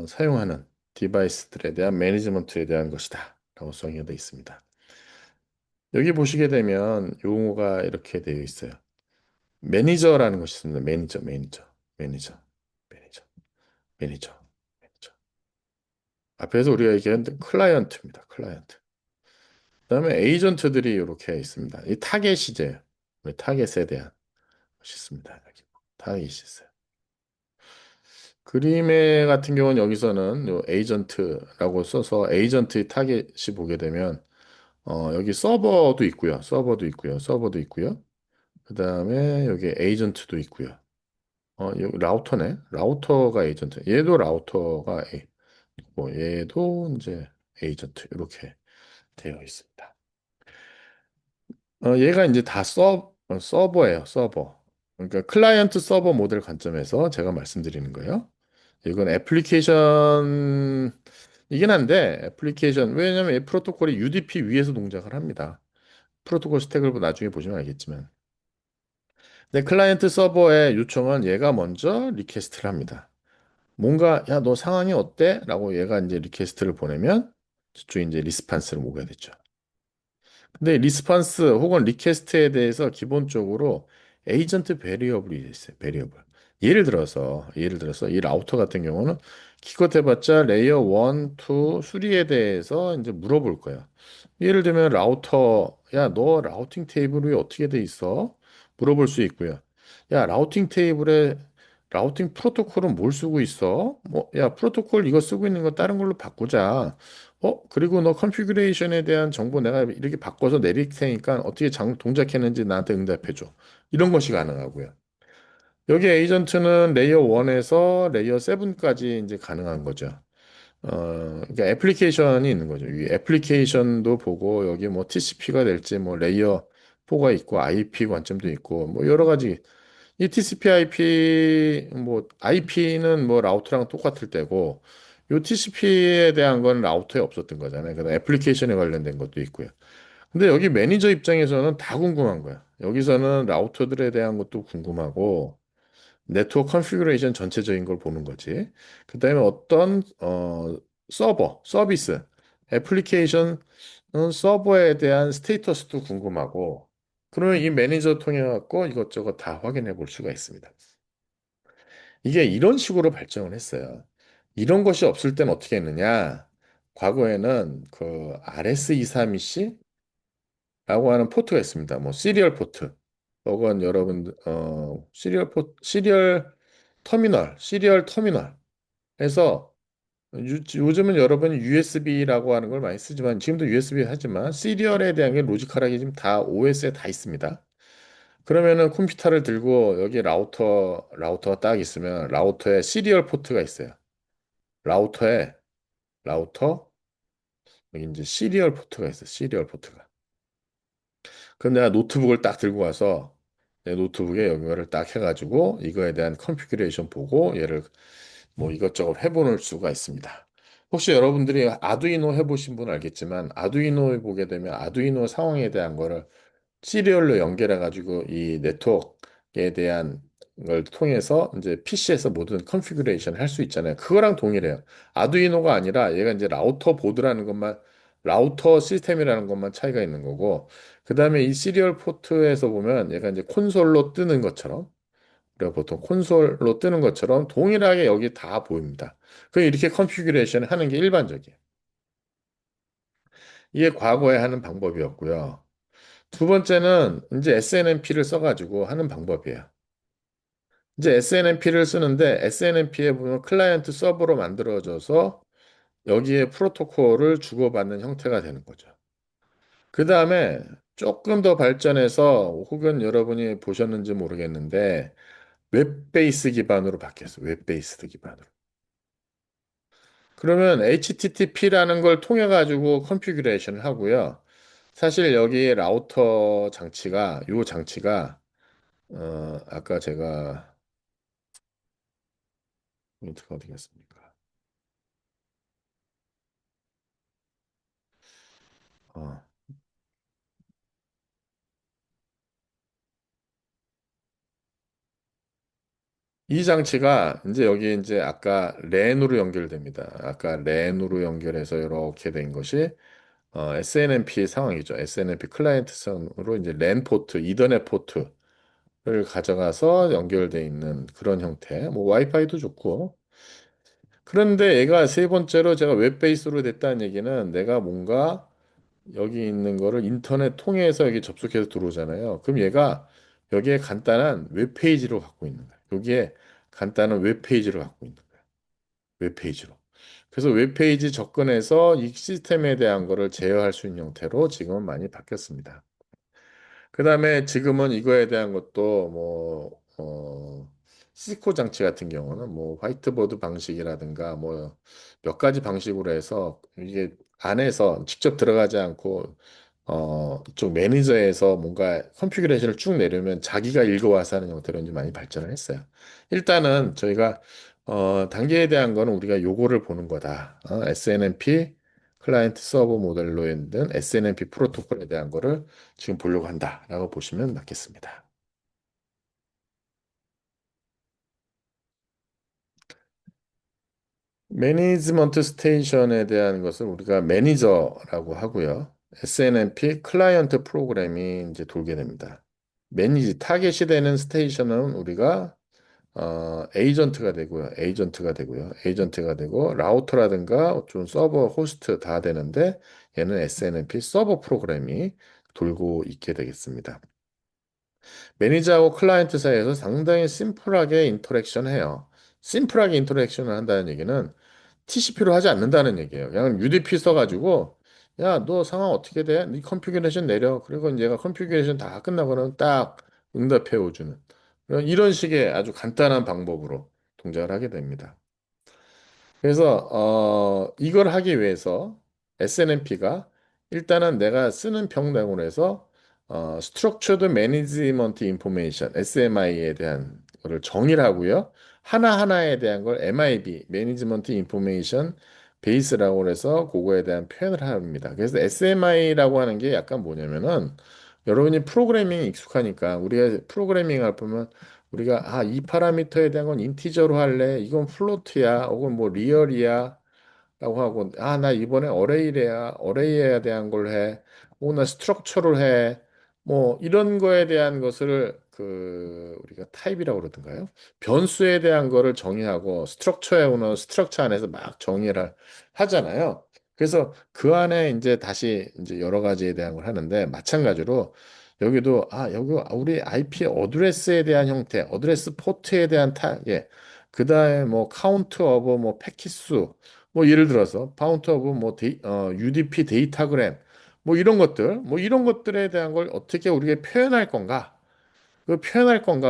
사용하는 디바이스들에 대한 매니지먼트에 대한 것이다. 라고 정의되어 있습니다. 여기 보시게 되면 용어가 이렇게 되어 있어요. 매니저라는 것이 있습니다. 매니저, 매니저, 매니저, 매니저. 앞에서 우리가 얘기한 클라이언트입니다. 클라이언트. 그다음에 에이전트들이 이렇게 있습니다. 이 타겟이제요. 우리 타겟에 대한 것이 있습니다. 여기 타겟이 있어요. 그림의 같은 경우는 여기서는 요 에이전트라고 써서 에이전트의 타겟이 보게 되면 여기 서버도 있고요. 그다음에 여기 에이전트도 있고요. 여기 라우터네. 라우터가 에이전트. 얘도 라우터가 있고 얘도 이제 에이전트 이렇게 되어 있습니다. 얘가 이제 다 서버예요, 서버. 그러니까 클라이언트 서버 모델 관점에서 제가 말씀드리는 거예요. 이건 애플리케이션이긴 한데, 왜냐면 이 프로토콜이 UDP 위에서 동작을 합니다. 프로토콜 스택을 나중에 보시면 알겠지만. 근데 클라이언트 서버의 요청은 얘가 먼저 리퀘스트를 합니다. 뭔가, 야, 너 상황이 어때? 라고 얘가 이제 리퀘스트를 보내면, 저쪽에 이제 리스판스를 오게 되죠. 근데 리스판스 혹은 리퀘스트에 대해서 기본적으로 에이전트 베리어블이 있어요. 베리어블. 예를 들어서 이 라우터 같은 경우는 기껏 해봤자 레이어 1, 2, 3에 대해서 이제 물어볼 거야. 예를 들면 라우터, 야, 너 라우팅 테이블이 어떻게 돼 있어? 물어볼 수 있고요. 야, 라우팅 테이블에 라우팅 프로토콜은 뭘 쓰고 있어? 뭐, 야, 프로토콜 이거 쓰고 있는 거 다른 걸로 바꾸자. 그리고 너 컨피그레이션에 대한 정보 내가 이렇게 바꿔서 내릴 테니까 어떻게 동작했는지 나한테 응답해줘. 이런 것이 가능하고요. 여기 에이전트는 레이어 1에서 레이어 7까지 이제 가능한 거죠. 그러니까 애플리케이션이 있는 거죠. 이 애플리케이션도 보고 여기 뭐 TCP가 될지 뭐 레이어 4가 있고 IP 관점도 있고 뭐 여러 가지 이 TCP/IP 뭐 IP는 뭐 라우터랑 똑같을 때고 요 TCP에 대한 건 라우터에 없었던 거잖아요. 그다음 애플리케이션에 관련된 것도 있고요. 근데 여기 매니저 입장에서는 다 궁금한 거야. 여기서는 라우터들에 대한 것도 궁금하고 네트워크 컨피그레이션 전체적인 걸 보는 거지. 그다음에 어떤 서비스, 애플리케이션 서버에 대한 스테이터스도 궁금하고 그러면 이 매니저 통해 갖고 이것저것 다 확인해 볼 수가 있습니다. 이게 이런 식으로 발전을 했어요. 이런 것이 없을 땐 어떻게 했느냐? 과거에는 그 RS232C라고 하는 포트가 있습니다. 뭐 시리얼 포트. 혹은 여러분 시리얼 터미널 해서 요즘은 여러분이 USB라고 하는 걸 많이 쓰지만 지금도 USB 하지만 시리얼에 대한 게 로지컬하게 지금 다 OS에 다 있습니다. 그러면은 컴퓨터를 들고 여기 라우터가 딱 있으면 라우터에 시리얼 포트가 있어요. 라우터에 라우터 여기 이제 시리얼 포트가 있어요. 시리얼 포트가. 그럼 내가 노트북을 딱 들고 와서 내 노트북에 연결을 딱 해가지고 이거에 대한 컨피규레이션 보고 얘를 뭐 이것저것 해보는 수가 있습니다. 혹시 여러분들이 아두이노 해보신 분 알겠지만 아두이노에 보게 되면 아두이노 상황에 대한 거를 시리얼로 연결해가지고 이 네트워크에 대한 걸 통해서 이제 PC에서 모든 컨피그레이션 할 수 있잖아요. 그거랑 동일해요. 아두이노가 아니라 얘가 이제 라우터 시스템이라는 것만 차이가 있는 거고, 그 다음에 이 시리얼 포트에서 보면 얘가 이제 콘솔로 뜨는 것처럼, 우리가 보통 콘솔로 뜨는 것처럼 동일하게 여기 다 보입니다. 그 이렇게 컨피그레이션 하는 게 일반적이에요. 이게 과거에 하는 방법이었고요. 두 번째는 이제 SNMP를 써가지고 하는 방법이에요. 이제 SNMP를 쓰는데 SNMP에 보면 클라이언트 서버로 만들어져서 여기에 프로토콜을 주고받는 형태가 되는 거죠. 그 다음에 조금 더 발전해서 혹은 여러분이 보셨는지 모르겠는데 웹 베이스 기반으로 바뀌었어요. 웹 베이스 기반으로. 그러면 HTTP라는 걸 통해 가지고 컨피규레이션을 하고요. 사실 여기 라우터 장치가 요 장치가 아까 제가 포인트가 어디 갔습니까? 어, 이 장치가 이제 여기 이제 아까 랜으로 연결됩니다. 아까 랜으로 연결해서 이렇게 된 것이 SNMP 상황이죠. SNMP 클라이언트선으로 이제 랜 포트, 이더넷 포트를 가져가서 연결돼 있는 그런 형태. 뭐 와이파이도 좋고. 그런데 얘가 세 번째로 제가 웹 베이스로 됐다는 얘기는 내가 뭔가 여기 있는 거를 인터넷 통해서 여기 접속해서 들어오잖아요. 그럼 얘가 여기에 간단한 웹페이지로 갖고 있는 거예요. 여기에 간단한 웹페이지를 갖고 있는 거예요. 웹페이지로. 그래서 웹페이지 접근해서 이 시스템에 대한 거를 제어할 수 있는 형태로 지금은 많이 바뀌었습니다. 그다음에 지금은 이거에 대한 것도 시스코 장치 같은 경우는 뭐 화이트보드 방식이라든가 뭐 몇 가지 방식으로 해서 이게 안에서 직접 들어가지 않고 이쪽 매니저에서 뭔가 컨피그레이션을 쭉 내려면 자기가 읽어와서 하는 형태로 이제 많이 발전을 했어요. 일단은 저희가 단계에 대한 거는 우리가 요거를 보는 거다. SNMP 클라이언트 서버 모델로 있는 SNMP 프로토콜에 대한 거를 지금 보려고 한다라고 보시면 맞겠습니다. 매니지먼트 스테이션에 대한 것을 우리가 매니저라고 하고요. SNMP 클라이언트 프로그램이 이제 돌게 됩니다. 타겟이 되는 스테이션은 우리가 에이전트가 되고 라우터라든가 좀 서버 호스트 다 되는데 얘는 SNMP 서버 프로그램이 돌고 있게 되겠습니다. 매니저하고 클라이언트 사이에서 상당히 심플하게 인터랙션 해요. 심플하게 인터랙션을 한다는 얘기는 TCP로 하지 않는다는 얘기예요. 그냥 UDP 써가지고 야, 너 상황 어떻게 돼? 네 컨피규레이션 내려. 그리고 이제 얘가 컨피규레이션 다 끝나고는 딱 응답해 오주는 이런 식의 아주 간단한 방법으로 동작을 하게 됩니다. 그래서 이걸 하기 위해서 SNMP가 일단은 내가 쓰는 병명으로 해서 Structured Management Information SMI에 대한 거를 정의를 하고요. 하나하나에 대한 걸 MIB Management Information Base라고 해서 그거에 대한 표현을 합니다. 그래서 SMI라고 하는 게 약간 뭐냐면은 여러분이 프로그래밍이 익숙하니까 우리가 프로그래밍 할 보면 우리가 이 파라미터에 대한 건 인티저로 할래. 이건 플로트야. 혹은 뭐 리얼이야. 라고 하고 나 이번에 어레이에 대한 걸 해. 나 스트럭처를 해. 뭐 이런 거에 대한 것을 우리가 타입이라고 그러던가요? 변수에 대한 거를 정의하고 스트럭처에 오는 스트럭처 안에서 막 정의를 하잖아요. 그래서 그 안에 이제 다시 이제 여러 가지에 대한 걸 하는데 마찬가지로 여기도 여기 우리 IP 어드레스에 대한 형태, 어드레스 포트에 대한 예. 그다음에 뭐 카운트 오브 뭐 패킷 수, 뭐 예를 들어서 카운트 오브 뭐 UDP 데이터그램 뭐 이런 것들, 뭐 이런 것들에 대한 걸 어떻게 우리가 표현할 건가?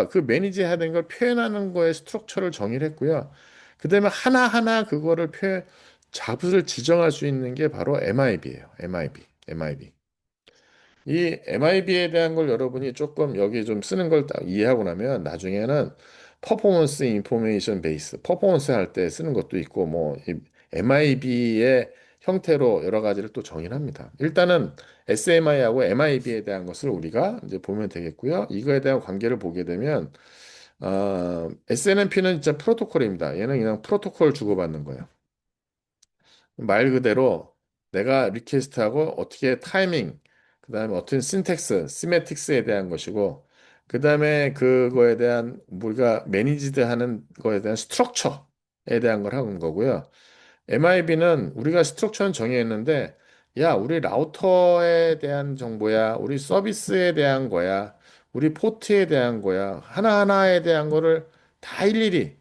그 매니지해야 되는 걸 표현하는 거에 스트럭처를 정의를 했고요. 그다음에 하나하나 그거를 잡을 지정할 수 있는 게 바로 MIB예요. MIB. 이 MIB에 대한 걸 여러분이 조금 여기 좀 쓰는 걸 딱 이해하고 나면 나중에는 퍼포먼스 인포메이션 베이스, 퍼포먼스 할 때 쓰는 것도 있고 뭐이 MIB의 형태로 여러 가지를 또 정의를 합니다. 일단은 SMI하고 MIB에 대한 것을 우리가 이제 보면 되겠고요. 이거에 대한 관계를 보게 되면 SNMP는 진짜 프로토콜입니다. 얘는 그냥 프로토콜 주고받는 거예요. 말 그대로 내가 리퀘스트하고 어떻게 타이밍, 그다음에 어떤 신텍스, 시메틱스에 대한 것이고, 그다음에 그거에 대한 우리가 매니지드 하는 거에 대한 스트럭처에 대한 걸 하는 거고요. MIB는 우리가 스트럭처는 정의했는데, 야, 우리 라우터에 대한 정보야, 우리 서비스에 대한 거야, 우리 포트에 대한 거야, 하나하나에 대한 거를 다 일일이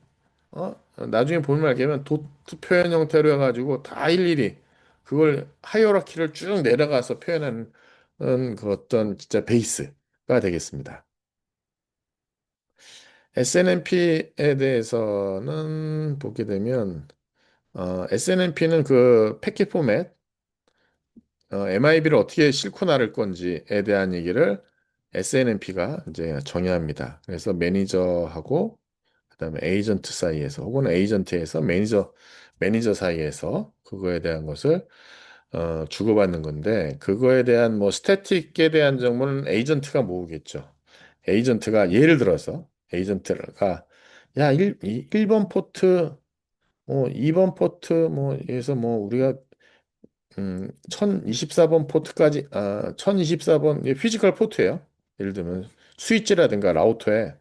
나중에 보면 알겠지만 도트 표현 형태로 해가지고 다 일일이 그걸 하이어라키를 쭉 내려가서 표현하는 그 어떤 진짜 베이스가 되겠습니다. SNMP에 대해서는 보게 되면 SNMP는 그 패킷 포맷 MIB를 어떻게 싣고 나를 건지에 대한 얘기를 SNMP가 이제 정의합니다. 그래서 매니저하고 그다음에 에이전트 사이에서 혹은 에이전트에서 매니저 사이에서 그거에 대한 것을 주고받는 건데 그거에 대한 뭐 스태틱에 대한 정보는 에이전트가 모으겠죠. 에이전트가 예를 들어서 에이전트가 야 1번 포트 2번 포트 해서 우리가 1024번 포트까지 1024번 피지컬 포트예요. 예를 들면 스위치라든가 라우터에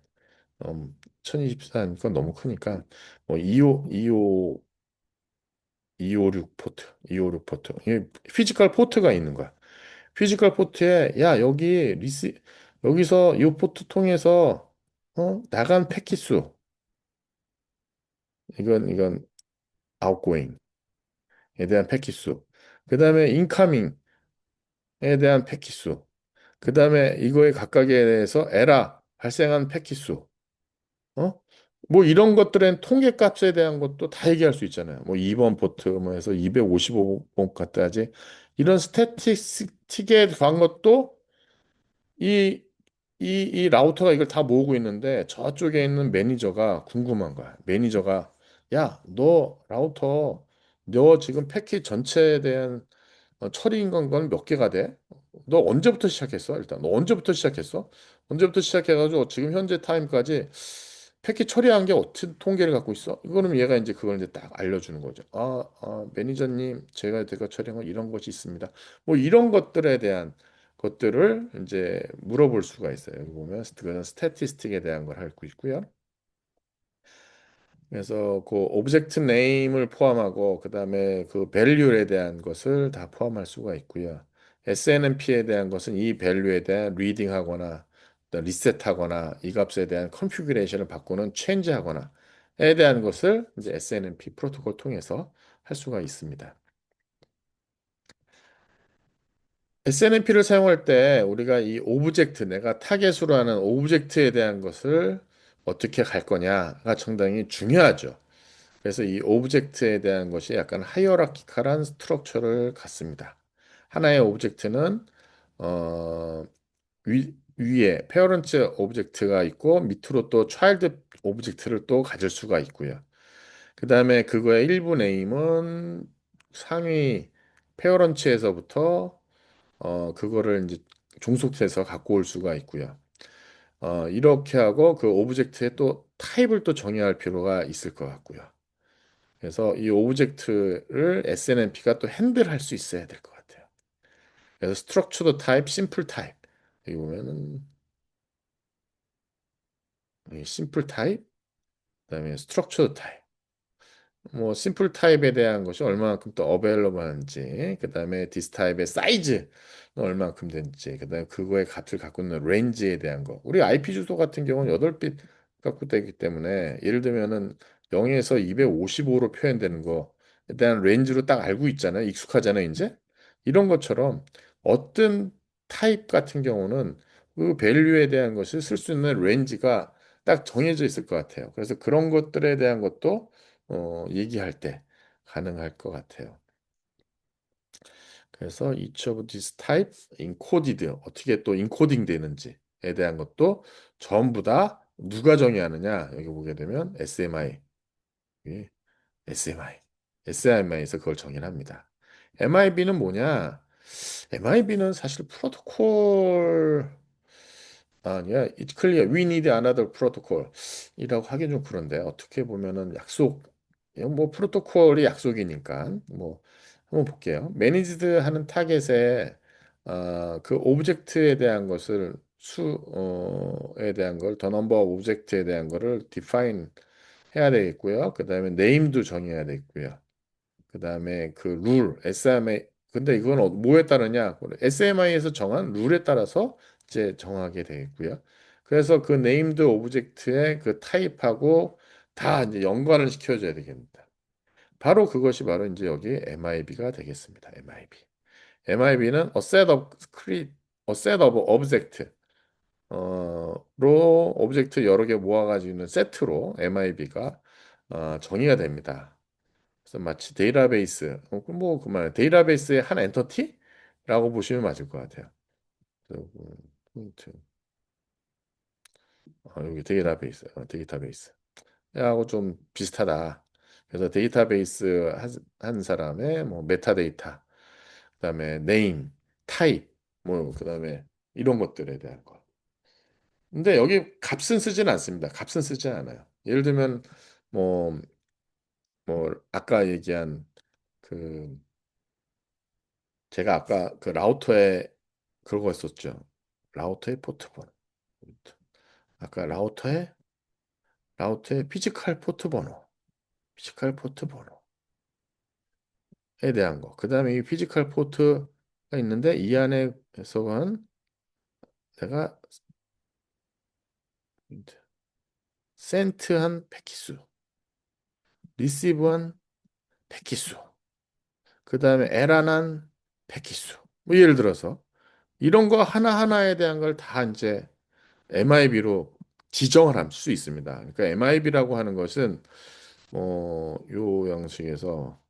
1024니까 너무 크니까 뭐 256 포트, 256 포트. 이게 피지컬 포트가 있는 거야. 피지컬 포트에 야, 여기서 이 포트 통해서 나간 패킷 수. 이건 아웃고잉에 대한 패킷 수. 그다음에 인커밍에 대한 패킷 수. 그다음에 이거에 각각에 대해서 에러 발생한 패킷 수. 어? 뭐 이런 것들은 통계값에 대한 것도 다 얘기할 수 있잖아요. 뭐 2번 포트 뭐 해서 255번까지 이런 스태티스틱에 관한 것도 이, 이 라우터가 이걸 다 모으고 있는데 저쪽에 있는 매니저가 궁금한 거야. 매니저가 야, 너 라우터 너 지금 패킷 전체에 대한 처리인 건 몇 개가 돼? 너 언제부터 시작했어? 일단 너 언제부터 시작했어? 언제부터 시작해가지고 지금 현재 타임까지 패킷 처리한 게 어떤 통계를 갖고 있어? 이거는 얘가 이제 그걸 이제 딱 알려주는 거죠. 매니저님, 제가 처리한 건 이런 것이 있습니다. 뭐 이런 것들에 대한 것들을 이제 물어볼 수가 있어요. 여기 보면 그런 스태티스틱에 대한 걸 알고 있고요. 그래서 그 오브젝트 네임을 포함하고 그다음에 그 밸류에 대한 것을 다 포함할 수가 있고요. SNMP에 대한 것은 이 밸류에 대한 리딩하거나 리셋하거나 이 값에 대한 컨피규레이션을 바꾸는 체인지하거나에 대한 것을 이제 SNMP 프로토콜 통해서 할 수가 있습니다. SNMP를 사용할 때 우리가 이 오브젝트, 내가 타겟으로 하는 오브젝트에 대한 것을 어떻게 갈 거냐가 상당히 중요하죠. 그래서 이 오브젝트에 대한 것이 약간 하이어라키칼한 스트럭처를 갖습니다. 하나의 오브젝트는 어, 위에 페어런트 오브젝트가 있고 밑으로 또 차일드 오브젝트를 또 가질 수가 있고요. 그 다음에 그거의 일부 네임은 상위 페어런츠에서부터 그거를 이제 종속해서 갖고 올 수가 있고요. 이렇게 하고 그 오브젝트의 또 타입을 또 정의할 필요가 있을 것 같고요. 그래서 이 오브젝트를 SNMP가 또 핸들할 수 있어야 될 것 같아요. 그래서 스트럭처드 타입, 심플 타입. 여기 보면은 심플 타입, 그다음에 스트럭처 타입. 뭐 심플 타입에 대한 것이 얼마만큼 또 어베일러블한지, 그다음에 디스 타입의 사이즈는 얼마만큼 되는지, 그다음에 그거의 값을 갖고 있는 레인지에 대한 거. 우리 IP 주소 같은 경우는 8빛 갖고 되기 때문에 예를 들면은 0에서 255로 표현되는 거에 대한 레인지로 딱 알고 있잖아요. 익숙하잖아요, 이제. 이런 것처럼 어떤 타입 같은 경우는 그 밸류에 대한 것을 쓸 수 있는 레인지가 딱 정해져 있을 것 같아요. 그래서 그런 것들에 대한 것도 얘기할 때 가능할 것 같아요. 그래서 each of these type encoded 어떻게 또 인코딩 되는지에 대한 것도 전부 다 누가 정의하느냐 여기 보게 되면 SMI, 예, SMI, SMI에서 그걸 정의를 합니다. MIB는 뭐냐? MIB는 사실 프로토콜 아니야. It's clear. We need another protocol. 이라고 하긴 좀 그런데 어떻게 보면은 약속, 이건 뭐 프로토콜이 약속이니까 뭐 한번 볼게요. 매니지드 하는 타겟에 그 오브젝트에 대한 것을 수에 대한 걸, 더 넘버 오브젝트에 대한 거를 define 해야 되겠고요. 그다음에 네임도 정해야 되겠고요. 그다음에 그 룰, SMI. 근데 이건 뭐에 따르냐? SMI에서 정한 룰에 따라서 이제 정하게 되겠고요. 그래서 그 네임드 오브젝트의 그 타입하고 다 이제 연관을 시켜줘야 되겠습니다. 바로 그것이 바로 이제 여기 MIB가 되겠습니다. MIB. MIB는 a set of a set of object 로 오브젝트 여러 개 모아가지고 있는 세트로 MIB가 정의가 됩니다. 그래서 마치 데이터베이스, 뭐 그만 데이터베이스의 한 엔터티라고 보시면 맞을 것 같아요. 그래서 포인트, 여기 데이터베이스, 데이터베이스. 하고 좀 비슷하다. 그래서 데이터베이스 한 사람의 뭐 메타데이터, 그다음에 네임, 타입, 뭐 그다음에 이런 것들에 대한 거. 근데 여기 값은 쓰지는 않습니다. 값은 쓰지 않아요. 예를 들면 뭐 아까 얘기한 그 제가 아까 그 라우터에 그런 거 했었죠. 라우터의 포트 번호. 아까 라우터의 피지컬 포트 번호. 피지컬 포트 번호에 대한 거. 그다음에 이 피지컬 포트가 있는데 이 안에서는 내가 센트한 패킷수, 리시브한 패킷수, 그다음에 에란한 패킷수. 뭐 예를 들어서 이런 거 하나하나에 대한 걸 다 이제 MIB로 지정을 할 수 있습니다. 그러니까 MIB라고 하는 것은 요 양식에서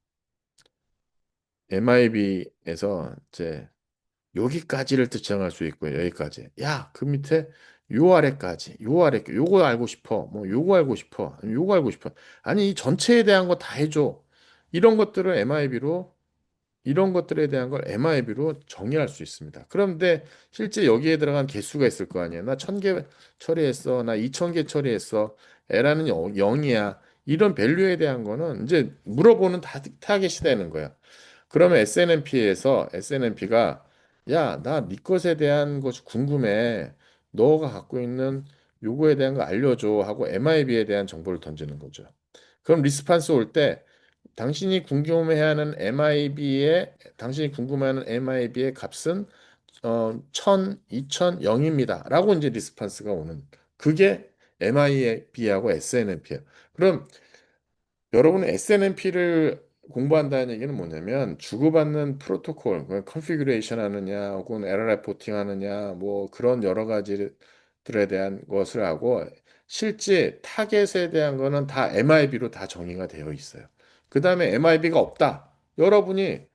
MIB에서 이제 여기까지를 지정할 수 있고요. 여기까지. 야, 그 밑에 요 아래까지. 요 아래 요거 알고 싶어. 뭐 요거 알고 싶어. 아니, 요거 알고 싶어. 아니, 이 전체에 대한 거 다 해줘. 이런 것들을 MIB로 이런 것들에 대한 걸 MIB로 정의할 수 있습니다. 그런데 실제 여기에 들어간 개수가 있을 거 아니에요. 나 1000개 처리했어. 나 2000개 처리했어. L는 0이야. 이런 밸류에 대한 거는 이제 물어보는 타겟이 되는 거야. 그러면 SNMP가 야, 나 네 것에 대한 것이 궁금해. 너가 갖고 있는 요거에 대한 거 알려줘 하고 MIB에 대한 정보를 던지는 거죠. 그럼 리스판스 올 때 당신이 궁금해하는 MIB의 값은 1000, 2000, 0입니다. 라고 이제 리스판스가 오는 그게 MIB하고 SNMP예요. 그럼 여러분은 SNMP를 공부한다는 얘기는 뭐냐면 주고받는 프로토콜, 컨피규레이션 하느냐, 혹은 에러 레포팅 하느냐, 뭐 그런 여러 가지들에 대한 것을 하고 실제 타겟에 대한 거는 다 MIB로 다 정의가 되어 있어요. 그 다음에 MIB가 없다. 여러분이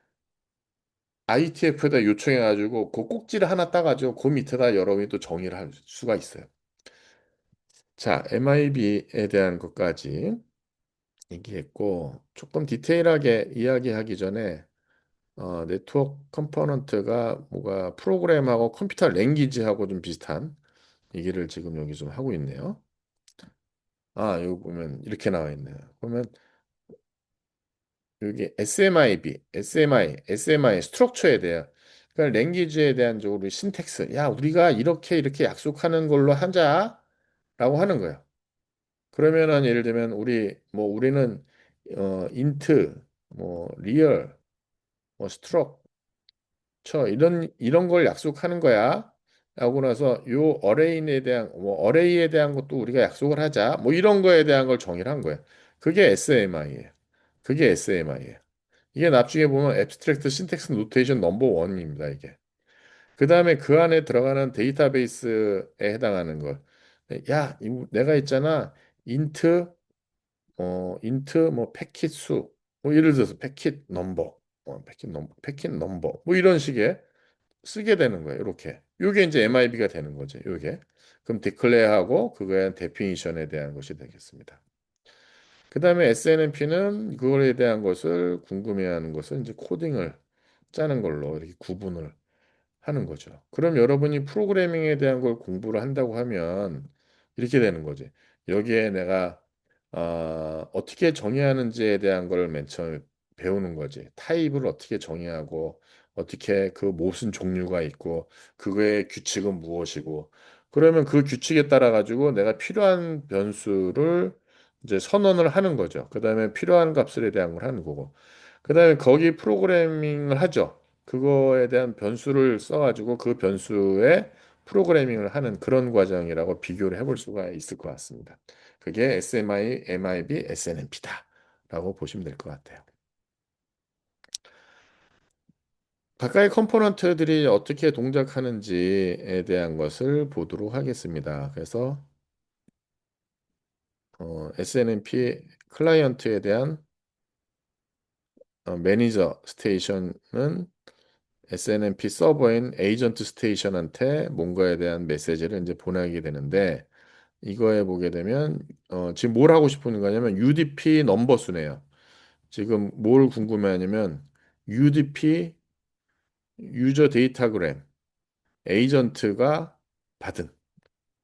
IETF에다 요청해가지고 그 꼭지를 하나 따가지고 그 밑에다 여러분이 또 정의를 할 수가 있어요. 자, MIB에 대한 것까지 얘기했고 조금 디테일하게 이야기하기 전에 네트워크 컴포넌트가 뭐가 프로그램하고 컴퓨터 랭귀지하고 좀 비슷한 얘기를 지금 여기 좀 하고 있네요. 여기 보면 이렇게 나와 있네요. 그러면 여기 SMI 스트럭처에 대한 그러니까 랭귀지에 대한 우리 신텍스. 야, 우리가 이렇게 약속하는 걸로 하자라고 하는 거예요. 그러면은 예를 들면 우리는 인트 리얼 스트럭 이런 걸 약속하는 거야. 하고 나서 요 어레이에 대한 것도 우리가 약속을 하자. 뭐 이런 거에 대한 걸 정의를 한 거예요. 그게 SMI예요. 그게 SMI예요. 이게 나중에 보면 Abstract Syntax Notation 넘버 원입니다, 이게. 그다음에 그 안에 들어가는 데이터베이스에 해당하는 것. 야, 내가 있잖아. 인트 인트 패킷 수. 뭐 예를 들어서 패킷 넘버. 패킷 넘버. 뭐 이런 식의 쓰게 되는 거예요. 이렇게. 요게 이제 MIB가 되는 거죠. 요게. 그럼 declare하고 그거에 대한 definition에 대한 것이 되겠습니다. 그다음에 SNMP는 그거에 대한 것을 궁금해하는 것을 이제 코딩을 짜는 걸로 이렇게 구분을 하는 거죠. 그럼 여러분이 프로그래밍에 대한 걸 공부를 한다고 하면 이렇게 되는 거지. 여기에 내가 어떻게 정의하는지에 대한 걸 맨 처음에 배우는 거지. 타입을 어떻게 정의하고 어떻게 그 무슨 종류가 있고 그거의 규칙은 무엇이고 그러면 그 규칙에 따라 가지고 내가 필요한 변수를 이제 선언을 하는 거죠. 그다음에 필요한 값에 대한 걸 하는 거고. 그다음에 거기 프로그래밍을 하죠. 그거에 대한 변수를 써가지고 그 변수에 프로그래밍을 하는 그런 과정이라고 비교를 해볼 수가 있을 것 같습니다. 그게 SMI, MIB, SNMP다. 라고 보시면 될 것 같아요. 각각의 컴포넌트들이 어떻게 동작하는지에 대한 것을 보도록 하겠습니다. 그래서 SNMP 클라이언트에 대한 매니저 스테이션은 SNMP 서버인 에이전트 스테이션한테 뭔가에 대한 메시지를 이제 보내게 되는데 이거에 보게 되면 지금 뭘 하고 싶은 거냐면 UDP 넘버수네요. 지금 뭘 궁금해하냐면 UDP 유저 데이터그램 에이전트가 받은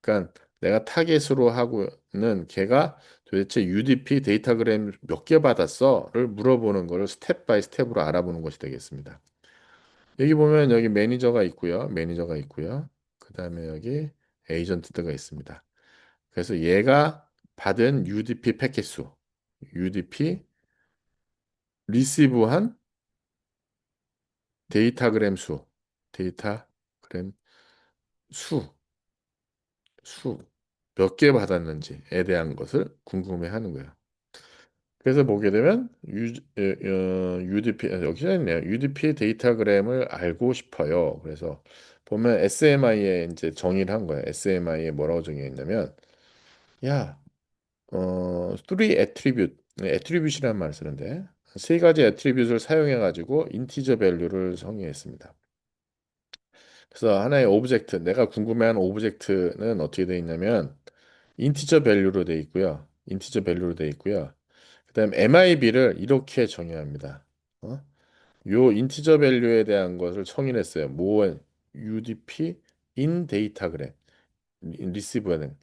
그러니까 내가 타겟으로 하고는 걔가 도대체 UDP 데이터그램 몇 개 받았어를 물어보는 거를 스텝 바이 스텝으로 알아보는 것이 되겠습니다. 여기 보면 여기 매니저가 있고요. 매니저가 있고요. 그다음에 여기 에이전트가 있습니다. 그래서 얘가 받은 UDP 패킷 수, UDP 리시브한 데이터그램 수, 데이터그램 수, 수, 몇 개 받았는지에 대한 것을 궁금해 하는 거예요. 그래서 보게 되면 UDP 여기 써 있네요. UDP 데이터그램을 알고 싶어요. 그래서 보면 SMI에 이제 정의를 한 거예요. SMI에 뭐라고 정의해 있냐면 야, three attribute, attribute이라는 말을 쓰는데 세 가지 attribute을 사용해 가지고 인티저 밸류를 정의했습니다. 그래서 하나의 오브젝트, 내가 궁금해하는 오브젝트는 어떻게 되어 있냐면 인티저 밸류로 되어 있고요. 인티저 밸류로 되어 있고요. 그다음 MIB를 이렇게 정의합니다. 어? 요 인티저 밸류에 대한 것을 정의했어요. 뭐 UDP in 데이터그램 리시브는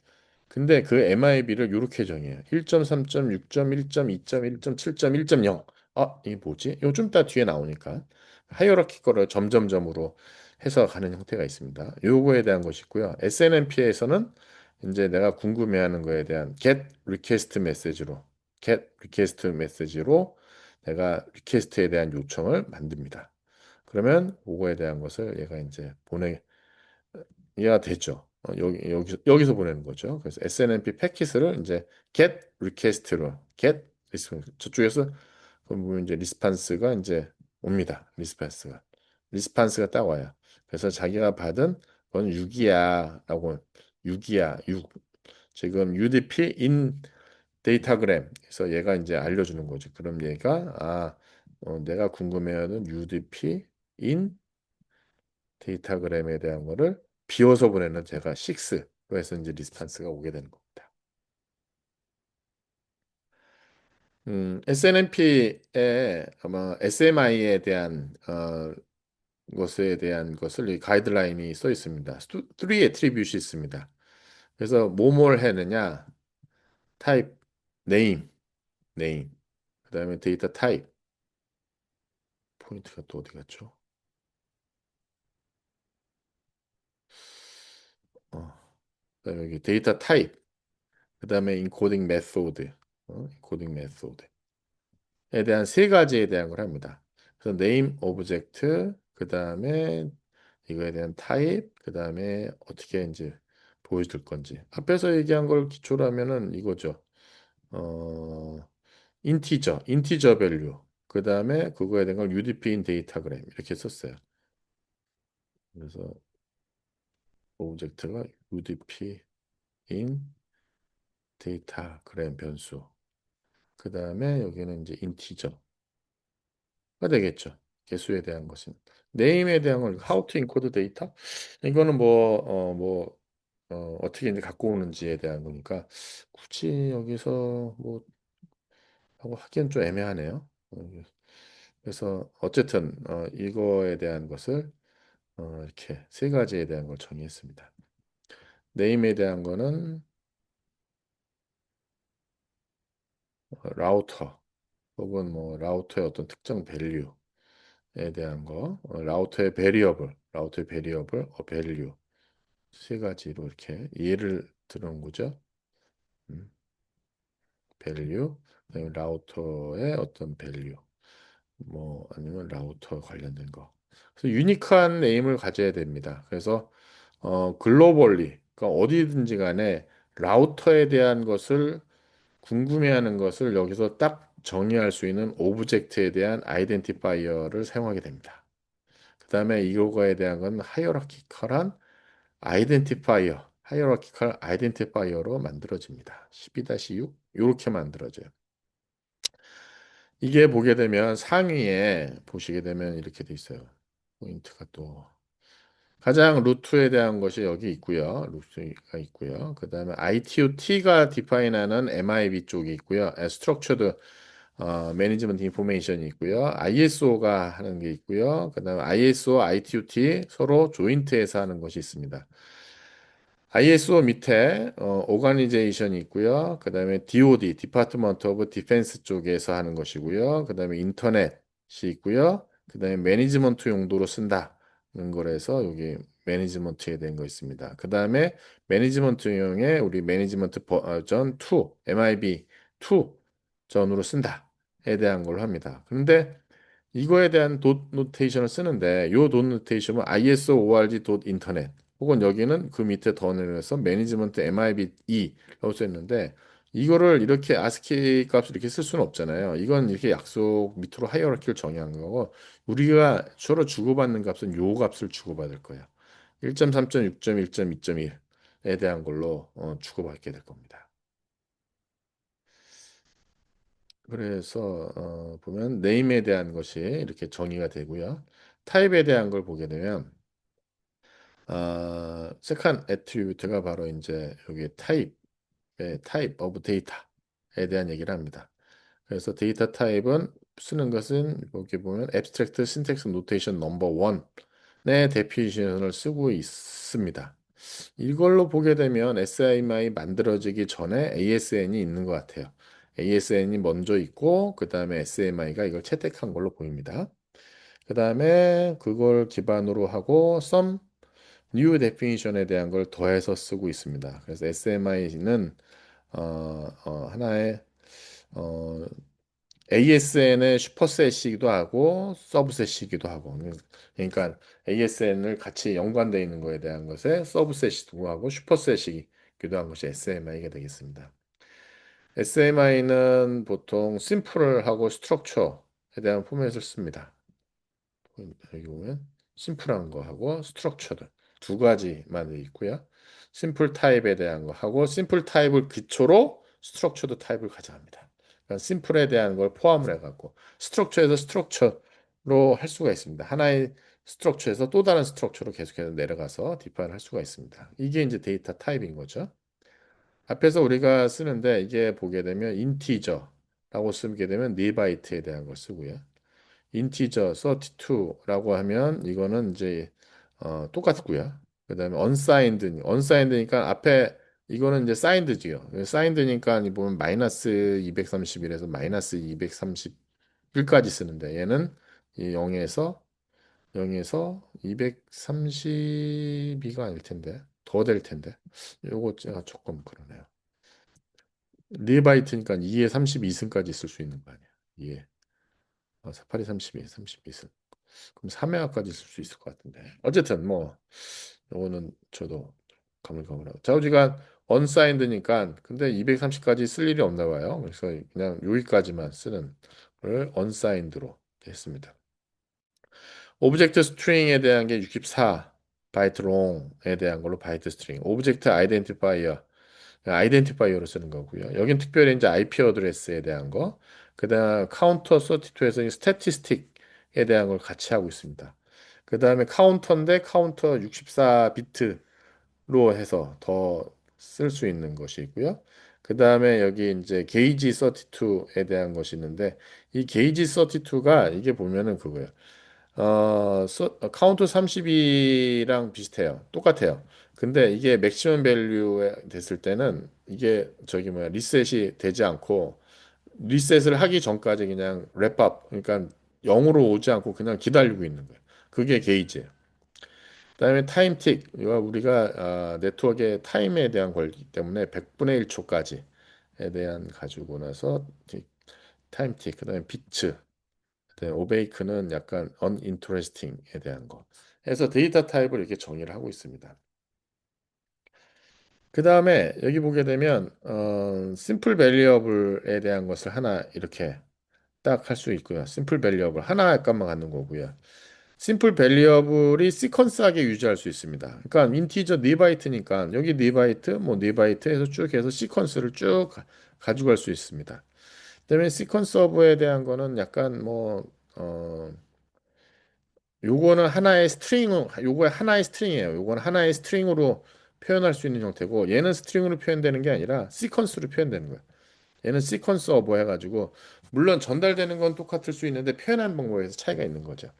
근데 그 MIB를 이렇게 정해요. 1.3.6.1.2.1.7.1.0. 이게 뭐지? 이거 좀 이따 뒤에 나오니까 하이어라키 거를 점점점으로 해서 가는 형태가 있습니다. 요거에 대한 것이 있고요. SNMP에서는 이제 내가 궁금해하는 거에 대한 get request 메시지로 내가 리퀘스트에 대한 요청을 만듭니다. 그러면 그거에 대한 것을 얘가 이제 이해가 됐죠. 여기서 보내는 거죠. 그래서 SNMP 패킷을 이제 get response 저쪽에서 보면 이제 리스판스가 이제 옵니다. 리스판스가 딱 와요. 그래서 자기가 받은 건 6이야라고 6이야 6 지금 UDP in 데이터그램에서 얘가 이제 알려주는 거죠. 그럼 얘가 내가 궁금해하는 UDP in 데이터그램에 대한 거를 비워서 보내는 제가 6로 해서 이제 리스판스가 오게 되는 겁니다. SNMP에 아마 SMI에 대한 것에 대한 것을 이 가이드라인이 써 있습니다. 3 attribute이 있습니다. 그래서 뭐뭘 해느냐, type, name. 그다음에 데이터 타입, 포인트가 또 어디 갔죠? 그다음에 여기 데이터 타입, 그다음에 인코딩 메소드, 인코딩 메소드에 대한 세 가지에 대한 걸 합니다. 그래서 네임 오브젝트, 그다음에 이거에 대한 타입, 그다음에 어떻게 이제 보여줄 건지. 앞에서 얘기한 걸 기초로 하면은 이거죠. 어, 인티저 밸류. 그다음에 그거에 대한 걸 UDP 인 데이터그램 이렇게 썼어요. 그래서 오브젝트가 UDP 인 데이터그램 변수. 그다음에 여기는 이제 인티저가 되겠죠. 개수에 대한 것은. 네임에 대한 걸 how to encode data? 이거는 어떻게 이제 갖고 오는지에 대한 거니까 굳이 여기서 뭐 하고 하기엔 좀 애매하네요. 그래서 어쨌든 이거에 대한 것을 이렇게 세 가지에 대한 걸 정의했습니다. 네임에 대한 거는 라우터 혹은 뭐 라우터의 어떤 특정 밸류에 대한 거, 라우터의 베리어블, 밸류 세 가지로 이렇게 예를 들어온 거죠. 음, 밸류, 그다음에 라우터의 어떤 밸류, 뭐 아니면 라우터 관련된 거. 그래서 유니크한 네임을 가져야 됩니다. 그래서 글로벌리, 그러니까 어디든지 간에 라우터에 대한 것을 궁금해하는 것을 여기서 딱 정의할 수 있는 오브젝트에 대한 아이덴티파이어를 사용하게 됩니다. 그다음에 이거에 대한 건 하이어라키컬 아이덴티파이어로 만들어집니다. 12-6 이렇게 만들어져요. 이게 보게 되면 상위에 보시게 되면 이렇게 돼 있어요. 포인트가 또 가장 루트에 대한 것이 여기 있고요. 루트가 있고요. 그다음에 ITOT가 디파인하는 MIB 쪽이 있고요. Structured Management Information이 있고요. ISO가 하는 게 있고요. 그다음에 ISO, ITOT 서로 조인트해서 하는 것이 있습니다. ISO 밑에 오가니제이션이 있고요. 그다음에 DoD, Department of Defense 쪽에서 하는 것이고요. 그다음에 인터넷이 있고요. 그다음에 매니지먼트 용도로 쓴다는 거라서 여기 매니지먼트에 대한 거 있습니다. 그다음에 매니지먼트용의 우리 매니지먼트 버전 2, MIB 2 전으로 쓴다에 대한 걸 합니다. 그런데 이거에 대한 돛 노테이션을 쓰는데 요 돛 노테이션은 ISO org 돛 인터넷 혹은 여기는 그 밑에 더 내려서 매니지먼트 MIB2라고 써있는데 이거를 이렇게 아스키 값을 이렇게 쓸 수는 없잖아요. 이건 이렇게 약속 밑으로 하이어라키를 정의한 거고 우리가 서로 주고받는 값은 요 값을 주고받을 거예요. 1.3.6.1.2.1에 대한 걸로 주고받게 될 겁니다. 그래서 보면 네임에 대한 것이 이렇게 정의가 되고요. 타입에 대한 걸 보게 되면 세컨 애트리뷰트가 바로 이제 여기 타입 오브 데이터에 대한 얘기를 합니다. 그래서 데이터 타입은 쓰는 것은 여기 보면 abstract syntax notation 넘버 1의 데피니션을 쓰고 있습니다. 이걸로 보게 되면 SIMI 만들어지기 전에 ASN이 있는 것 같아요. ASN이 먼저 있고 그 다음에 SMI가 이걸 채택한 걸로 보입니다. 그 다음에 그걸 기반으로 하고 some new definition에 대한 걸 더해서 쓰고 있습니다. 그래서 SMI는 하나의 어, ASN의 슈퍼셋이기도 하고 서브셋이기도 하고 그러니까 ASN을 같이 연관되어 있는 거에 대한 것에 서브셋이기도 하고 슈퍼셋이기도 한 것이 SMI가 되겠습니다. SMI는 보통 심플하고 스트럭처에 대한 포맷을 씁니다. 여기 보면 심플한 거 하고 스트럭처드 두 가지만 있고요. 심플 타입에 대한 거 하고 심플 타입을 기초로 스트럭처드 타입을 가져갑니다. 그러니까 심플에 대한 걸 포함을 해갖고 스트럭처에서 스트럭처로 할 수가 있습니다. 하나의 스트럭처에서 또 다른 스트럭처로 계속해서 내려가서 디파인 할 수가 있습니다. 이게 이제 데이터 타입인 거죠. 앞에서 우리가 쓰는데 이게 보게 되면 인티저라고 쓰게 되면 4바이트에 대한 걸 쓰고요. 인티저 32라고 하면 이거는 이제 똑같고요. 그다음에 언사인드니까 앞에 이거는 이제 사인드지요. 사인드니까 보면 마이너스 231에서 마이너스 231까지 쓰는데 얘는 이 0에서 232가 아닐 텐데 더 될 텐데 요거 제가 조금 그러네요. 리바이트니까 2에 32승까지 있을 수 있는 거 아니야. 2에 48에 32, 32승. 그럼 3회까지 있을 수 있을 것 같은데. 어쨌든 뭐 요거는 저도 가물가물하고. 좌우지간 언사인드니까 근데 230까지 쓸 일이 없나 봐요. 그래서 그냥 여기까지만 쓰는 걸 언사인드로 했습니다. 오브젝트 스트링에 대한 게 64 바이트 롱에 대한 걸로 바이트 스트링. 오브젝트 아이덴티파이어로 쓰는 거고요. 여긴 특별히 이제 IP 어드레스에 대한 거. 그다음 카운터 32에서 스태티스틱에 대한 걸 같이 하고 있습니다. 그다음에 카운터인데 카운터 64비트로 해서 더 쓸 수 있는 것이 있고요. 그다음에 여기 이제 게이지 32에 대한 것이 있는데 이 게이지 32가 이게 보면은 그거예요. 카운트 32랑 비슷해요. 똑같아요. 근데 이게 맥시멈 밸류 됐을 때는 이게 저기 뭐야 리셋이 되지 않고 리셋을 하기 전까지 그냥 랩업 그러니까 0으로 오지 않고 그냥 기다리고 있는 거예요. 그게 게이지예요. 그다음에 타임틱 이거 우리가 네트워크의 타임에 대한 걸기 때문에 100분의 1초까지에 대한 가지고 나서 타임틱 그다음에 비츠 오베이크는 약간 uninteresting에 대한 거. 해서 데이터 타입을 이렇게 정의를 하고 있습니다. 그 다음에 여기 보게 되면 심플 베리어블에 대한 것을 하나 이렇게 딱 할 수 있고요. 심플 베리어블 하나 값만 갖는 거고요. 심플 베리어블이 시퀀스하게 유지할 수 있습니다. 그러니까 인티저 4바이트니까 여기 4바이트, 뭐 4바이트에서 쭉 해서 시퀀스를 쭉 가지고 갈 수 있습니다. 그다음에 시퀀스 오브에 대한 거는 약간 요거는 하나의 요거 하나의 스트링이에요. 요거는 하나의 스트링으로 표현할 수 있는 형태고, 얘는 스트링으로 표현되는 게 아니라 시퀀스로 표현되는 거예요. 얘는 시퀀스 어버 해가지고, 물론 전달되는 건 똑같을 수 있는데 표현하는 방법에서 차이가 있는 거죠.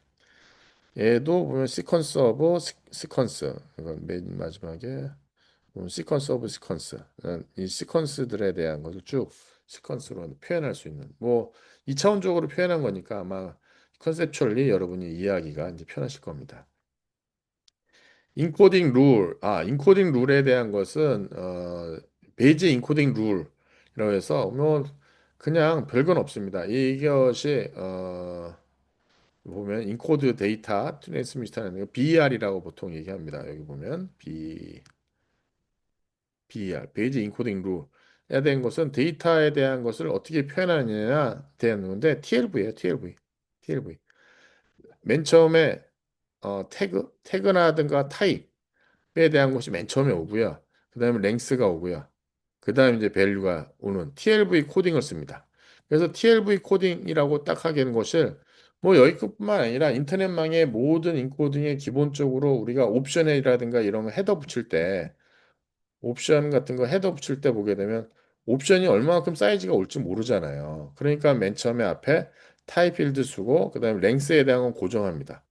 얘도 보면 시퀀스 오브 시퀀스. 이건 맨 마지막에 보면 시퀀스 오브 시퀀스. 이 시퀀스들에 대한 것을 쭉 시퀀스로 표현할 수 있는. 뭐 2차원적으로 표현한 거니까 아마 컨셉츄얼리 여러분이 이해하기가 이제 편하실 겁니다. 인코딩 룰, 인코딩 룰에 대한 것은 베이지 인코딩 룰이라고 해서 뭐 그냥 별건 없습니다. 이것이 보면 인코드 데이터 트랜스미션하는 거 BER이라고 보통 얘기합니다. 여기 보면 BER, 베이지 인코딩 룰에 대한 것은 데이터에 대한 것을 어떻게 표현하느냐에 대한 건데 TLV예요, TLV. TLV. 맨 처음에 태그나든가 타입에 대한 것이 맨 처음에 오고요. 그다음에 랭스가 오고요. 그다음에 이제 밸류가 오는 TLV 코딩을 씁니다. 그래서 TLV 코딩이라고 딱 하게 된 것을 뭐 여기뿐만 아니라 인터넷망의 모든 인코딩에 기본적으로 우리가 옵션이라든가 이런 거 헤더 붙일 때 옵션 같은 거 헤더 붙일 때 보게 되면 옵션이 얼마만큼 사이즈가 올지 모르잖아요. 그러니까 맨 처음에 앞에 타입 필드 쓰고 그다음에 랭스에 대한 건 고정합니다.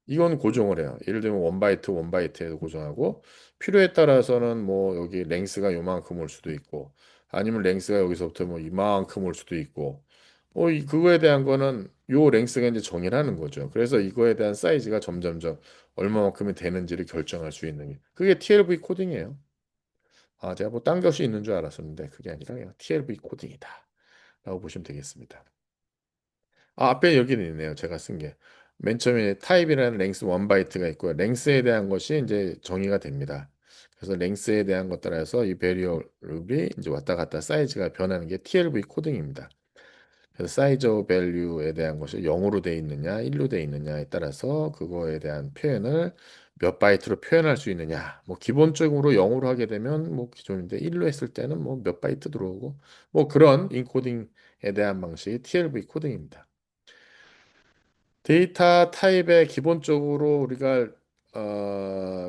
이건 고정을 해요. 예를 들면 원바이트 원바이트에도 고정하고 필요에 따라서는 뭐 여기 랭스가 요만큼 올 수도 있고 아니면 랭스가 여기서부터 뭐 이만큼 올 수도 있고 그거에 대한 거는 요 랭스가 이제 정의를 하는 거죠. 그래서 이거에 대한 사이즈가 점점점 얼마만큼이 되는지를 결정할 수 있는 게 그게 TLV 코딩이에요. 제가 뭐 딴 것이 있는 줄 알았었는데 그게 아니라 그냥 TLV 코딩이다. 라고 보시면 되겠습니다. 앞에 여기는 있네요. 제가 쓴 게. 맨 처음에 타입이라는 랭스 1바이트가 있고요. 랭스에 대한 것이 이제 정의가 됩니다. 그래서 랭스에 대한 것 따라서 이 베리어블이 이제 왔다 갔다 사이즈가 변하는 게 TLV 코딩입니다. 그래서 사이즈 오브 밸류에 대한 것이 0으로 돼 있느냐, 1로 돼 있느냐에 따라서 그거에 대한 표현을 몇 바이트로 표현할 수 있느냐. 뭐 기본적으로 0으로 하게 되면 뭐 기존인데 1로 했을 때는 뭐 몇 바이트 들어오고 뭐 그런 인코딩에 대한 방식이 TLV 코딩입니다. 데이터 타입에 기본적으로 우리가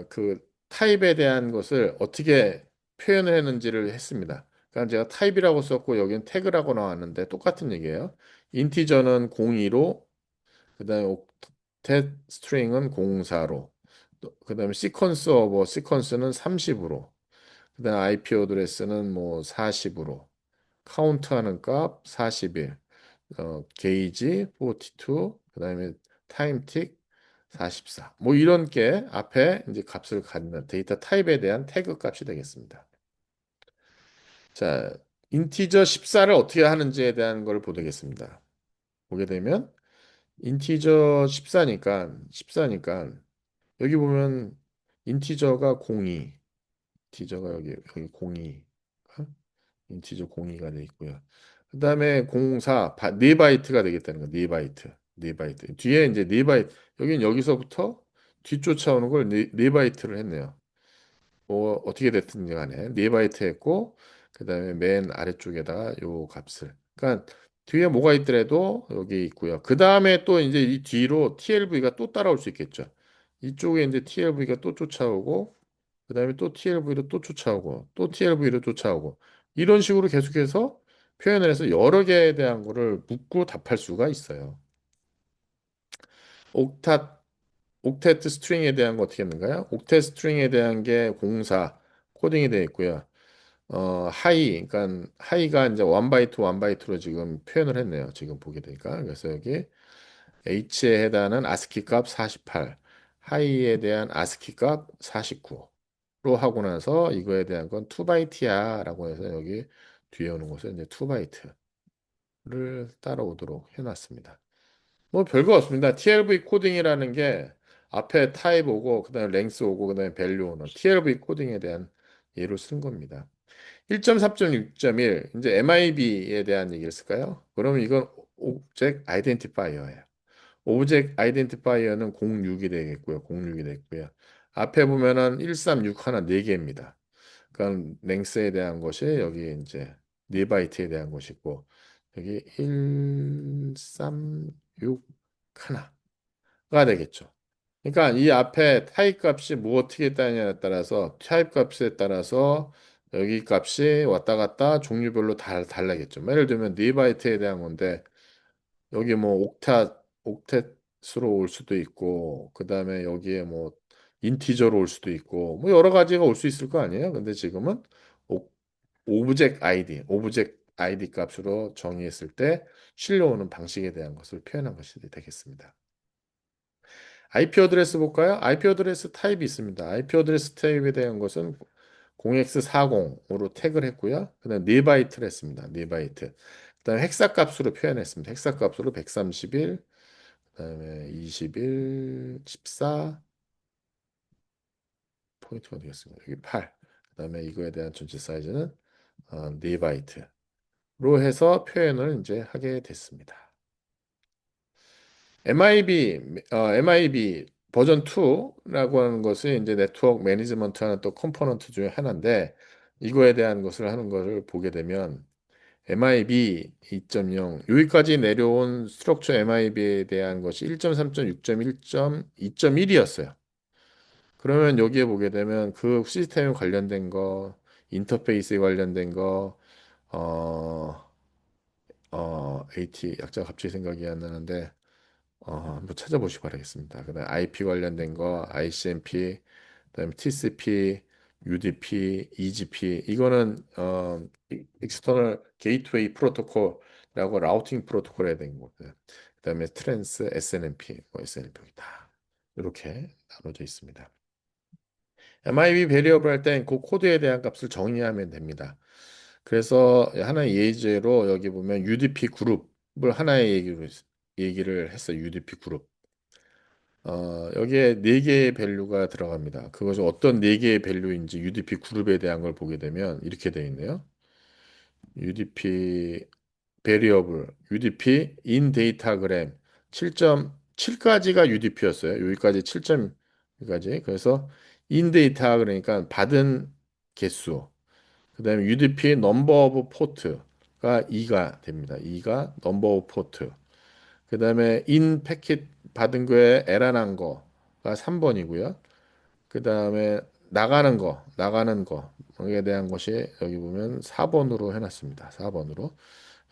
그 타입에 대한 것을 어떻게 표현을 했는지를 했습니다. 그러니까 제가 타입이라고 썼고 여기는 태그라고 나왔는데 똑같은 얘기예요. 인티저는 02로 그다음에 옥텟 스트링은 04로 그다음에 시퀀스는 30으로 그다음에 IP 어드레스는 뭐 40으로 카운트하는 값 41 게이지 42, 그다음에 타임틱 44. 뭐 이런 게 앞에 이제 값을 갖는 데이터 타입에 대한 태그 값이 되겠습니다. 자, 인티저 14를 어떻게 하는지에 대한 걸 보겠습니다. 보게 되면 인티저 14니까 여기 보면 인티저가 02, 인티저가 여기 02, 인티저 02가 돼 있고요. 그다음에 04, 4바이트가 되겠다는 거. 4바이트. 4바이트. 뒤에 이제 4바이트. 여긴 여기서부터 뒤쫓아오는 걸 4바이트를 했네요. 뭐 어떻게 됐든 간에 4바이트 했고 그다음에 맨 아래쪽에다가 요 값을. 그러니까 뒤에 뭐가 있더라도 여기 있고요. 그다음에 또 이제 이 뒤로 TLV가 또 따라올 수 있겠죠. 이쪽에 이제 TLV가 또 쫓아오고 그다음에 또 TLV로 또 쫓아오고 또 TLV로 쫓아오고 이런 식으로 계속해서 표현을 해서 여러 개에 대한 거를 묻고 답할 수가 있어요. 옥타 옥텟 스트링에 대한 거 어떻게 했는가요? 옥텟 스트링에 대한 게 공사 코딩이 되어 있고요. 하이, 그러니까 하이가 이제 원 바이트로 지금 표현을 했네요. 지금 보게 되니까. 그래서 여기 H에 해당하는 아스키 값 48, 하이에 대한 아스키 값 49로 하고 나서 이거에 대한 건 2바이트야라고 해서 여기 뒤에 오는 것은 이제 2바이트를 따라오도록 해놨습니다. 뭐 별거 없습니다. TLV 코딩이라는 게 앞에 타입 오고 그다음에 랭스 오고 그다음에 밸류 오는 TLV 코딩에 대한 예로 쓴 겁니다. 1.3.6.1 이제 MIB에 대한 얘기를 쓸까요? 그러면 이건 오브젝트 아이덴티파이어예요. 오브젝트 아이덴티파이어는 06이 되겠고요. 06이 되겠고요. 앞에 보면은 136 하나 4개입니다. 그러니까 랭스에 대한 것이 여기 이제 4바이트에 대한 것이고 여기 136 하나가 되겠죠. 그러니까 이 앞에 타입 값이 뭐 어떻게 했다냐에 따라서 타입 값에 따라서 여기 값이 왔다 갔다 종류별로 다 달라겠죠. 예를 들면 4바이트에 대한 건데 여기 뭐 옥텟으로 올 수도 있고 그다음에 여기에 뭐 인티저로 올 수도 있고 뭐 여러 가지가 올 수 있을 거 아니에요. 근데 지금은 오, 오브젝트 아이디 값으로 정의했을 때 실려오는 방식에 대한 것을 표현한 것이 되겠습니다. IP 어드레스 볼까요? IP 어드레스 타입이 있습니다. IP 어드레스 타입에 대한 것은 0x40으로 태그를 했고요. 그다음 4바이트를 했습니다. 4바이트. 그다음에 헥사 값으로 표현했습니다. 헥사 값으로 131, 그다음에 21, 14 포인트가 되겠습니다. 여기 8. 그다음에 이거에 대한 전체 사이즈는 4바이트로 해서 표현을 이제 하게 됐습니다. MIB 버전 2라고 하는 것이 이제 네트워크 매니지먼트 하는 또 컴포넌트 중에 하나인데 이거에 대한 것을 하는 것을 보게 되면 MIB 2.0 여기까지 내려온 스트럭처 MIB에 대한 것이 1.3.6.1.2.1이었어요. 그러면 여기에 보게 되면 그 시스템에 관련된 거, 인터페이스에 관련된 거, 어, AT 약자 갑자기 생각이 안 나는데 한번 찾아보시기 바라겠습니다. 그다음 IP 관련된 거, ICMP, 그다음에 TCP, UDP, EGP 이거는 익스터널 게이트웨이 프로토콜이라고 라우팅 프로토콜에 된 거고요. 그다음에 트랜스 SNMP, 뭐 SNMP 다 이렇게 나눠져 있습니다. MIB 베리어블 할 땐 그 코드에 대한 값을 정의하면 됩니다. 그래서 하나의 예제로 여기 보면 UDP 그룹을 하나의 얘기를 했어요. UDP 그룹. 여기에 네 개의 밸류가 들어갑니다. 그것이 어떤 네 개의 밸류인지 UDP 그룹에 대한 걸 보게 되면 이렇게 되어 있네요. UDP variable, UDP in datagram 7.7까지가 UDP였어요. 여기까지 7.여기까지. 그래서 in data 그러니까 받은 개수. 그다음에 UDP number of port가 2가 됩니다. 2가 number of port. 그다음에 in 패킷 받은 거에 에러난 거가 3번이고요. 그다음에 나가는 거에 대한 것이 여기 보면 4번으로 해놨습니다. 4번으로.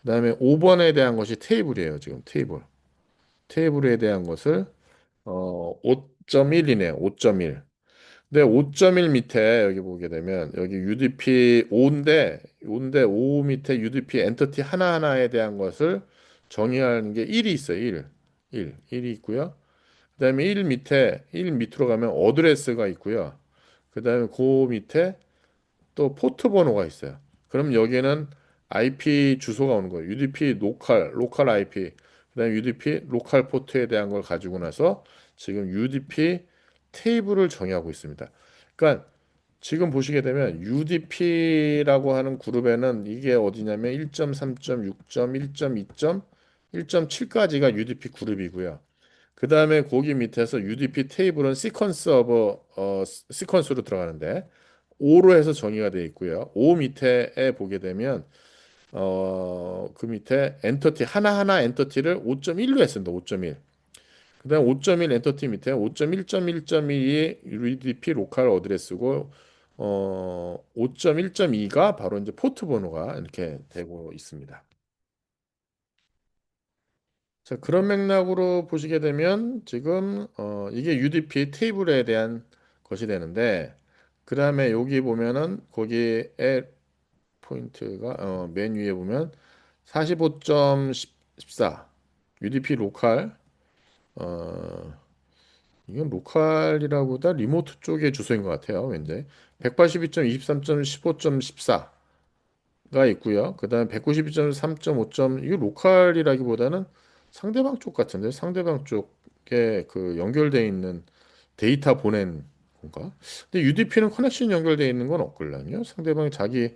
그다음에 5번에 대한 것이 테이블이에요. 지금 테이블. 테이블에 대한 것을 5.1이네요. 5.1. 근데 5.1 밑에 여기 보게 되면 여기 UDP 5인데 5 밑에 UDP 엔터티 하나하나에 대한 것을 정의하는 게 1이 있어요. 1이 있고요. 그다음에 1 밑으로 가면 어드레스가 있고요. 그다음에 그 밑에 또 포트 번호가 있어요. 그럼 여기는 IP 주소가 오는 거예요. UDP 로컬 IP, 그다음에 UDP 로컬 포트에 대한 걸 가지고 나서 지금 UDP 테이블을 정의하고 있습니다. 그러니까 지금 보시게 되면 UDP라고 하는 그룹에는 이게 어디냐면 1.3.6. 1.2. 1.7까지가 UDP 그룹이고요. 그 다음에 거기 밑에서 UDP 테이블은 시퀀스로 들어가는데 5로 해서 정의가 되어 있고요. 5 밑에에 보게 되면 그 밑에 엔터티 하나하나 엔터티를 5.1로 했습니다. 5.1. 그다음 5.1 엔터티 밑에 5.1.1.2이 UDP 로컬 어드레스고 5.1.2가 바로 이제 포트 번호가 이렇게 되고 있습니다. 자, 그런 맥락으로 보시게 되면 지금 이게 UDP 테이블에 대한 것이 되는데 그다음에 여기 보면은 거기에 포인트가 맨 위에 보면 45.14 UDP 로컬 어 이건 로컬이라고보다 리모트 쪽의 주소인 것 같아요. 왠지 182.23.15.14가 있고요. 그다음에 192.3.5. 이게 로컬이라기보다는 상대방 쪽 같은데 상대방 쪽에 그 연결돼 있는 데이터 보낸 건가? 근데 UDP는 커넥션 연결돼 있는 건 없걸랑요. 상대방이 자기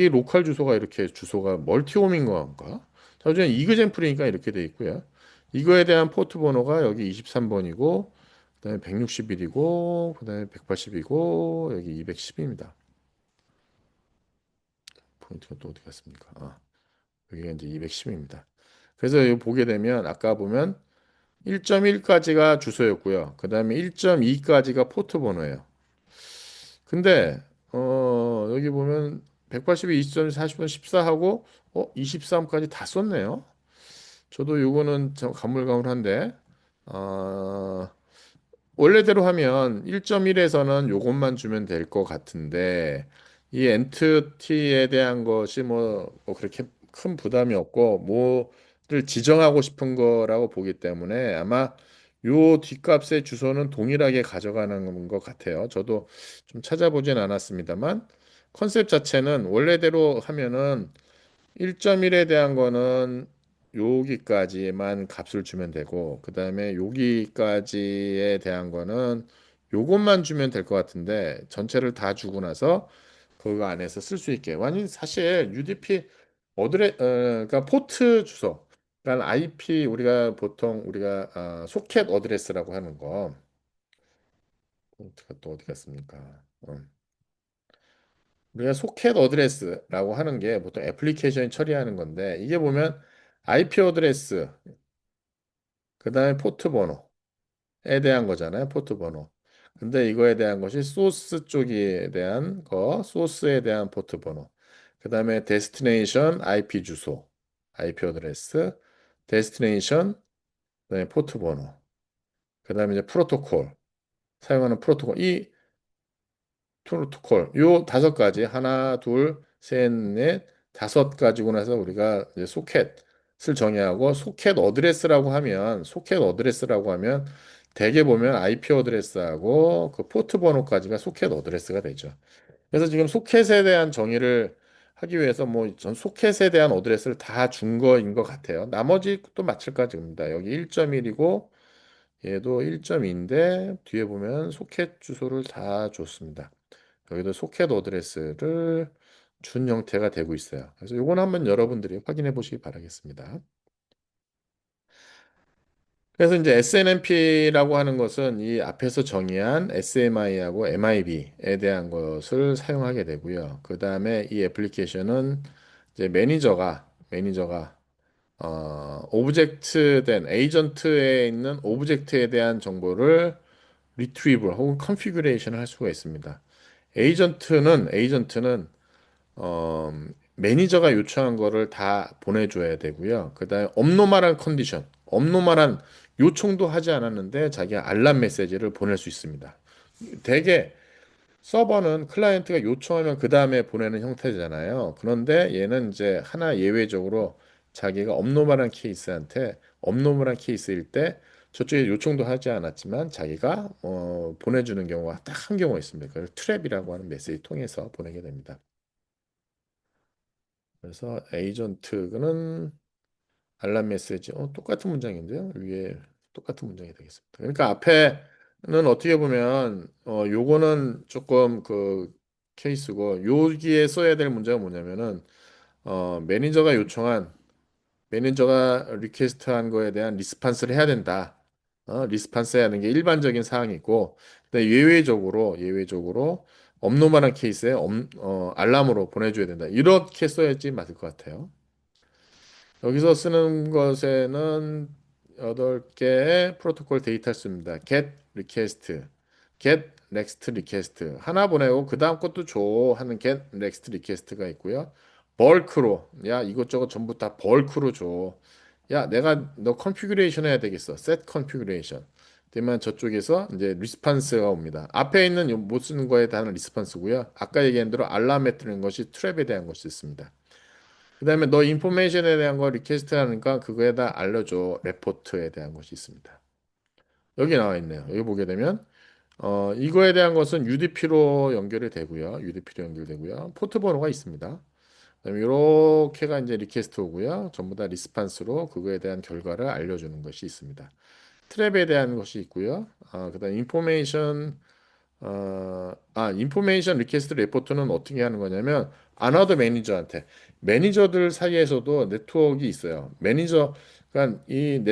로컬 주소가 이렇게 주소가 멀티홈인 건가? 자, 어쨌든 이그젠플이니까 이렇게 돼 있고요. 이거에 대한 포트 번호가 여기 23번이고 그다음에 161이고 그다음에 180이고 여기 210입니다. 포인트가 또 어디 갔습니까? 여기가 이제 210입니다. 그래서 여기 보게 되면 아까 보면 1.1까지가 주소였고요. 그다음에 1.2까지가 포트 번호예요. 근데 여기 보면 182, 20점, 40분 14하고 23까지 다 썼네요. 저도 요거는 좀 가물가물한데 어, 원래대로 하면 1.1에서는 요것만 주면 될 것 같은데 이 엔티티에 대한 것이 뭐 그렇게 큰 부담이 없고 뭐를 지정하고 싶은 거라고 보기 때문에 아마 요 뒷값의 주소는 동일하게 가져가는 것 같아요. 저도 좀 찾아보진 않았습니다만 컨셉 자체는 원래대로 하면은 1.1에 대한 거는 여기까지만 값을 주면 되고, 그 다음에 여기까지에 대한 거는 요것만 주면 될 것 같은데, 전체를 다 주고 나서 그거 안에서 쓸 수 있게. 완전 사실 UDP 그러니까 포트 주소, 그러니까 IP 우리가 보통 우리가 소켓 어드레스라고 하는 거, 포트가 또 어디 갔습니까? 우리가 소켓 어드레스라고 하는 게 보통 애플리케이션이 처리하는 건데 이게 보면 IP 어드레스 그다음에 포트 번호에 대한 거잖아요. 포트 번호. 근데 이거에 대한 것이 소스 쪽에 대한 거, 소스에 대한 포트 번호. 그다음에 데스티네이션 IP 주소, IP 어드레스, 데스티네이션 그다음에 포트 번호. 그다음에 이제 프로토콜 사용하는 프로토콜. 이 프로토콜 요 다섯 가지 하나 둘셋넷 다섯 가지고 나서 우리가 이제 소켓을 정의하고 소켓 어드레스라고 하면 대개 보면 IP 어드레스하고 그 포트 번호까지가 소켓 어드레스가 되죠. 그래서 지금 소켓에 대한 정의를 하기 위해서 뭐 전 소켓에 대한 어드레스를 다 준 거인 것 같아요. 나머지 또 마찬가지입니다. 여기 1.1이고 얘도 1.2인데 뒤에 보면 소켓 주소를 다 줬습니다. 여기도 소켓 어드레스를 준 형태가 되고 있어요. 그래서 이건 한번 여러분들이 확인해 보시기 바라겠습니다. 그래서 이제 SNMP라고 하는 것은 이 앞에서 정의한 SMI하고 MIB에 대한 것을 사용하게 되고요. 그 다음에 이 애플리케이션은 이제 매니저가 오브젝트 된 에이전트에 있는 오브젝트에 대한 정보를 리트리블 혹은 컨피규레이션을 할 수가 있습니다. 에이전트는 어, 매니저가 요청한 거를 다 보내줘야 되고요. 그다음에 업노말한 요청도 하지 않았는데 자기가 알람 메시지를 보낼 수 있습니다. 대개 서버는 클라이언트가 요청하면 그 다음에 보내는 형태잖아요. 그런데 얘는 이제 하나 예외적으로 자기가 업노멀한 케이스일 때 저쪽에 요청도 하지 않았지만 자기가 보내주는 경우가 딱 한 경우가 있습니다. 그걸 트랩이라고 하는 메시지 통해서 보내게 됩니다. 그래서 에이전트는 알람 메시지, 똑같은 문장인데요. 위에 똑같은 문장이 되겠습니다. 그러니까 앞에는 어떻게 보면, 요거는 조금 그 케이스고, 여기에 써야 될 문제가 뭐냐면은, 매니저가 매니저가 리퀘스트한 거에 대한 리스판스를 해야 된다. 리스판스 해야 하는 게 일반적인 사항이고, 근데 예외적으로 업무만한 케이스에 알람으로 보내줘야 된다. 이렇게 써야지 맞을 것 같아요. 여기서 쓰는 것에는 8개의 프로토콜 데이터를 씁니다. get request, get next request. 하나 보내고 그 다음 것도 줘 하는 get next request가 있고요. 벌크로, 야, 이것저것 전부 다 벌크로 줘. 야, 내가 너 컨피그레이션 해야 되겠어. set configuration. 되면 저쪽에서 이제 리스판스가 옵니다. 앞에 있는 못 쓰는 거에 대한 리스판스고요. 아까 얘기한 대로 알람에 뜨는 것이 트랩에 대한 것이 있습니다. 그다음에 너 인포메이션에 대한 거 리퀘스트 하니까 그거에다 알려줘. 레포트에 대한 것이 있습니다. 여기 나와 있네요. 여기 보게 되면 이거에 대한 것은 UDP로 연결이 되고요. UDP로 연결되고요. 포트 번호가 있습니다. 그다음에 이렇게가 이제 리퀘스트 오고요. 전부 다 리스판스로 그거에 대한 결과를 알려주는 것이 있습니다. 트랩에 대한 것이 있고요. 그다음 인포메이션 리퀘스트 레포트는 어떻게 하는 거냐면, 아나더 매니저한테, 매니저들 사이에서도 네트워크가 있어요. 그러니까 이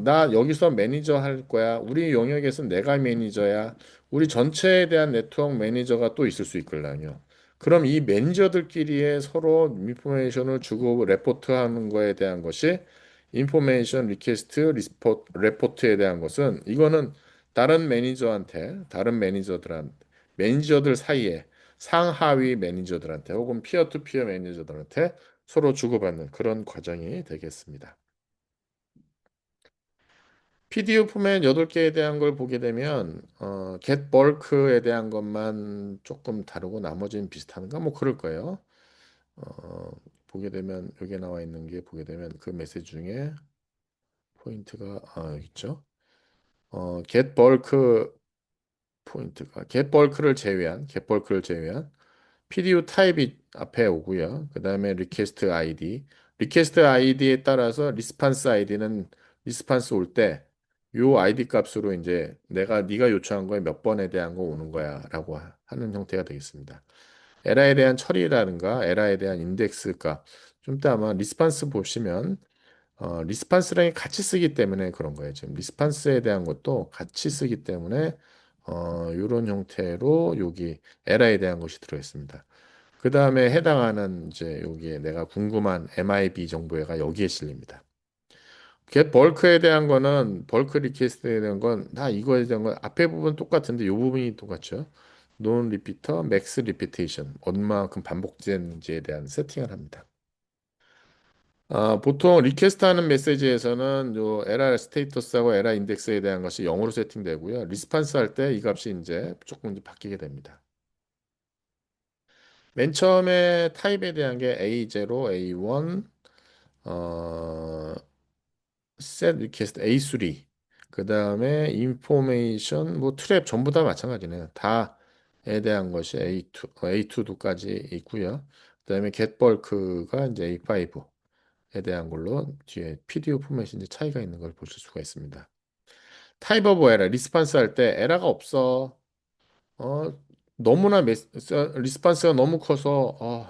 나 여기서 매니저 할 거야. 우리 영역에서 내가 매니저야. 우리 전체에 대한 네트워크 매니저가 또 있을 수 있거든요. 그럼 이 매니저들끼리의 서로 인포메이션을 주고 레포트하는 거에 대한 것이 인포메이션 리퀘스트 레포트에 대한 것은, 이거는 다른 매니저들 사이에 상하위 매니저들한테 혹은 피어 투 피어 매니저들한테 서로 주고받는 그런 과정이 되겠습니다. PDF 포맷 8개에 대한 걸 보게 되면 get bulk에 대한 것만 조금 다르고 나머지는 비슷한가 뭐 그럴 거예요. 보게 되면 여기에 나와 있는 게, 보게 되면 그 메시지 중에 포인트가 여기 있죠. get bulk 포인트가 get bulk를 제외한 PDU 타입이 앞에 오고요. 그 다음에 리퀘스트 아이디에 따라서 리스판스 아이디는 리스판스 올 때 요 아이디 값으로 이제 네가 요청한 거에 몇 번에 대한 거 오는 거야라고 하는 형태가 되겠습니다. 에라에 대한 처리라든가 에라에 대한 인덱스 값. 좀 이따 아마 리스판스 보시면 리스판스랑 같이 쓰기 때문에 그런 거예요. 지금 리스판스에 대한 것도 같이 쓰기 때문에 이런 형태로 여기 에라에 대한 것이 들어있습니다. 그 다음에 해당하는 이제 여기에 내가 궁금한 MIB 정보가 여기에 실립니다. get 벌크에 대한 거는, 벌크 리퀘스트에 대한 건 다 이거에 대한 건 앞에 부분 똑같은데 이 부분이 똑같죠. 논 리피터, 맥스 리피테이션, 얼마만큼 반복되는지에 대한 세팅을 합니다. 보통 리퀘스트 하는 메시지에서는 요 에러 스테이터스하고 에러 인덱스에 대한 것이 0으로 세팅되고요. 리스판스 할 때 이 값이 이제 조금 이제 바뀌게 됩니다. 맨 처음에 타입에 대한 게 A0, A1, 어, set request A3, 그 다음에 information, 뭐 트랩 전부 다 마찬가지네요. 다에 대한 것이 A2도까지 있고요. 그 다음에 get bulk가 이제 A5에 대한 걸로 뒤에 PDF 포맷이 이제 차이가 있는 걸 보실 수가 있습니다. 타입 오브 에러, 리스판스 할 때 에러가 없어. 어, 리스판스가 너무 커서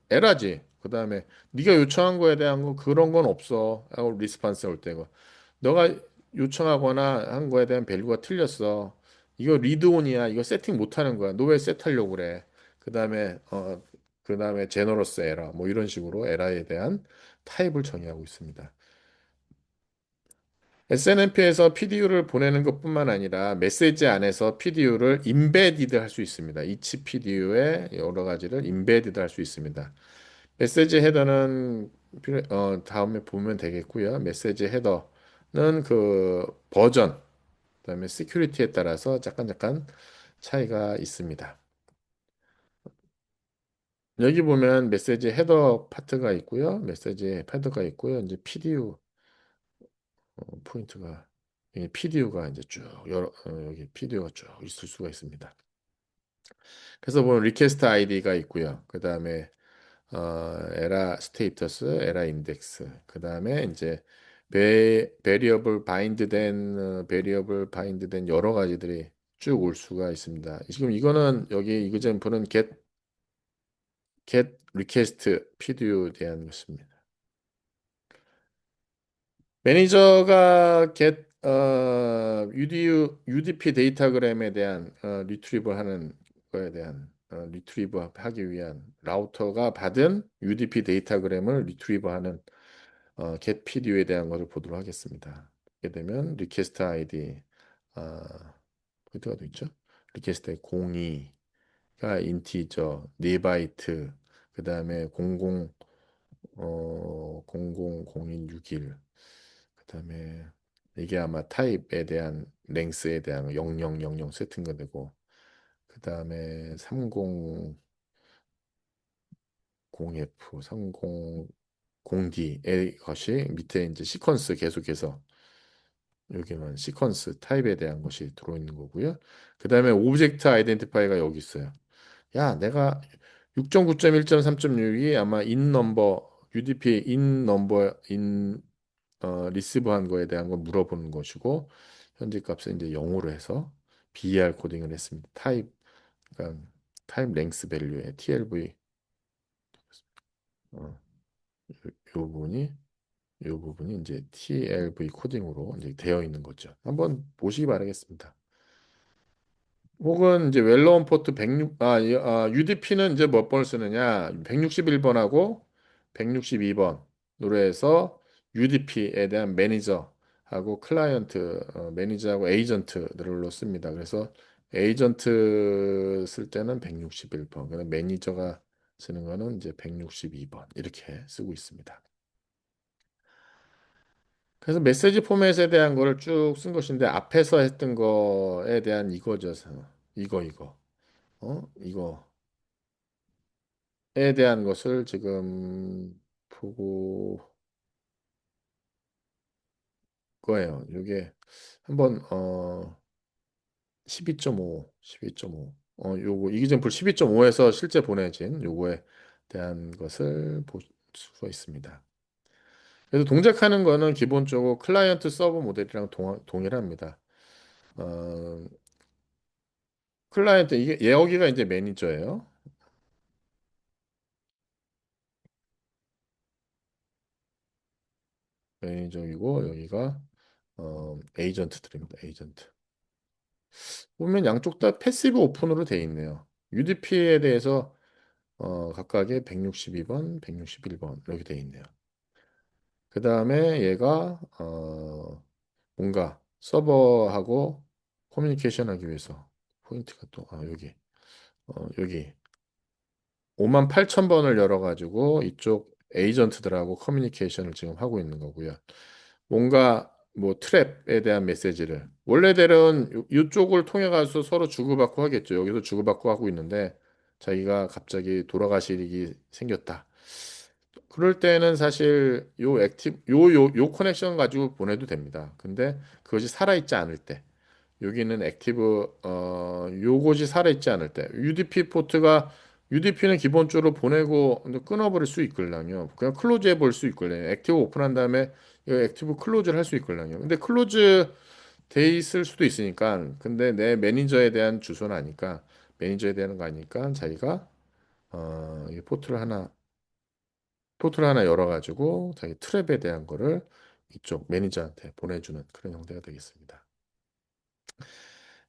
에러지. 그다음에 네가 요청한 거에 대한 거 그런 건 없어. 하고 리스판스 올 때고. 너가 요청하거나 한 거에 대한 밸류가 틀렸어. 이거 리드온이야. 이거 세팅 못 하는 거야. 너 왜 세트하려고 그래? 그다음에 그다음에 제너러스 에러 뭐 이런 식으로 에러에 대한 타입을 정의하고 있습니다. SNMP에서 PDU를 보내는 것뿐만 아니라 메시지 안에서 PDU를 임베디드 할 수 있습니다. 이치 PDU의 여러 가지를 임베디드 할 수 있습니다. 메시지 헤더는 다음에 보면 되겠고요. 메시지 헤더는 그 버전, 그다음에 시큐리티에 따라서 약간 차이가 있습니다. 여기 보면 메시지 헤더 파트가 있고요. 메시지 패드가 있고요. 이제 PDU 포인트가, 이 PDU가 이제 쭉 여기 PDU가 쭉 있을 수가 있습니다. 그래서 보면 리퀘스트 아이디가 있고요. 그다음에 에라 스테이터스, 에라 인덱스. 그다음에 이제 베리어블 바인드된 여러 가지들이 쭉 올 수가 있습니다. 지금 이거는 여기 이그젠플은 get request PDU에 대한 것입니다. 매니저가 UDP 데이터그램에 대한 리트리브 하는 거에 대한 리트리브 하기 위한 라우터가 받은 UDP 데이터그램을 리트리브 하는 get PDU에 대한 것을 보도록 하겠습니다. 보게 되면 리퀘스트 아이디 포인트가 어디 있죠? 리퀘스트 02가 인티저 4바이트 그다음에 000161 그다음에 이게 아마 타입에 대한 랭스에 대한 0000 세팅가 되고 그다음에 300F 300D의 것이 밑에 이제 시퀀스 계속해서 여기는 시퀀스 타입에 대한 것이 들어있는 거고요. 그다음에 오브젝트 아이덴티파이가 여기 있어요. 야, 내가 6.9.1.3.6이 아마 인 넘버 UDP 인 넘버 인 리시브한 거에 대한 걸 물어보는 것이고 현재 값을 이제 0으로 해서 BER 코딩을 했습니다. 그러니까 타입 랭스 밸류에 TLV 어, 요 부분이 요 부분이 이제 TLV 코딩으로 이제 되어 있는 거죠. 한번 보시기 바라겠습니다. 혹은 이제 웰러온 포트 106 UDP는 이제 몇 번을 쓰느냐? 161번하고 162번으로 해서 UDP에 대한 매니저하고 클라이언트 매니저하고 에이전트들로 씁니다. 그래서 에이전트 쓸 때는 161번, 그다음 매니저가 쓰는 거는 이제 162번 이렇게 쓰고 있습니다. 그래서 메시지 포맷에 대한 거를 쭉 쓴 것인데 앞에서 했던 거에 대한 이거죠. 이거. 이거에 대한 것을 지금 보고 거예요. 이게 한번 12.5, 12.5. 요거 이기점풀 12.5에서 실제 보내진 요거에 대한 것을 볼 수가 있습니다. 그래서 동작하는 거는 기본적으로 클라이언트 서버 모델이랑 동일합니다. 어, 클라이언트 이게 여기가 이제 매니저예요. 매니저이고 여기가 에이전트들입니다. 에이전트. 보면 양쪽 다 패시브 오픈으로 돼 있네요. UDP에 대해서 각각의 162번, 161번 이렇게 돼 있네요. 그 다음에 얘가 뭔가 서버하고 커뮤니케이션 하기 위해서 포인트가 또 여기 5만 8천 번을 열어가지고 이쪽 에이전트들하고 커뮤니케이션을 지금 하고 있는 거고요. 뭔가 뭐 트랩에 대한 메시지를 원래대로는 이쪽을 통해 가서 서로 주고받고 하겠죠. 여기서 주고받고 하고 있는데 자기가 갑자기 돌아가실 일이 생겼다. 그럴 때는 사실 요 액티브 요 커넥션 가지고 보내도 됩니다. 근데 그것이 살아있지 않을 때 여기는 액티브 요것이 살아있지 않을 때 UDP는 기본적으로 보내고 끊어버릴 수 있걸랑요. 그냥 클로즈 해볼 수 있걸랑요. 액티브 오픈한 다음에 이거 액티브 클로즈를 할 수 있걸랑요. 근데 클로즈 돼 있을 수도 있으니까 근데 내 매니저에 대한 주소는 아니까 매니저에 대한 거 아니까 자기가 이 포트를 하나 열어가지고 자기 트랩에 대한 거를 이쪽 매니저한테 보내주는 그런 형태가 되겠습니다.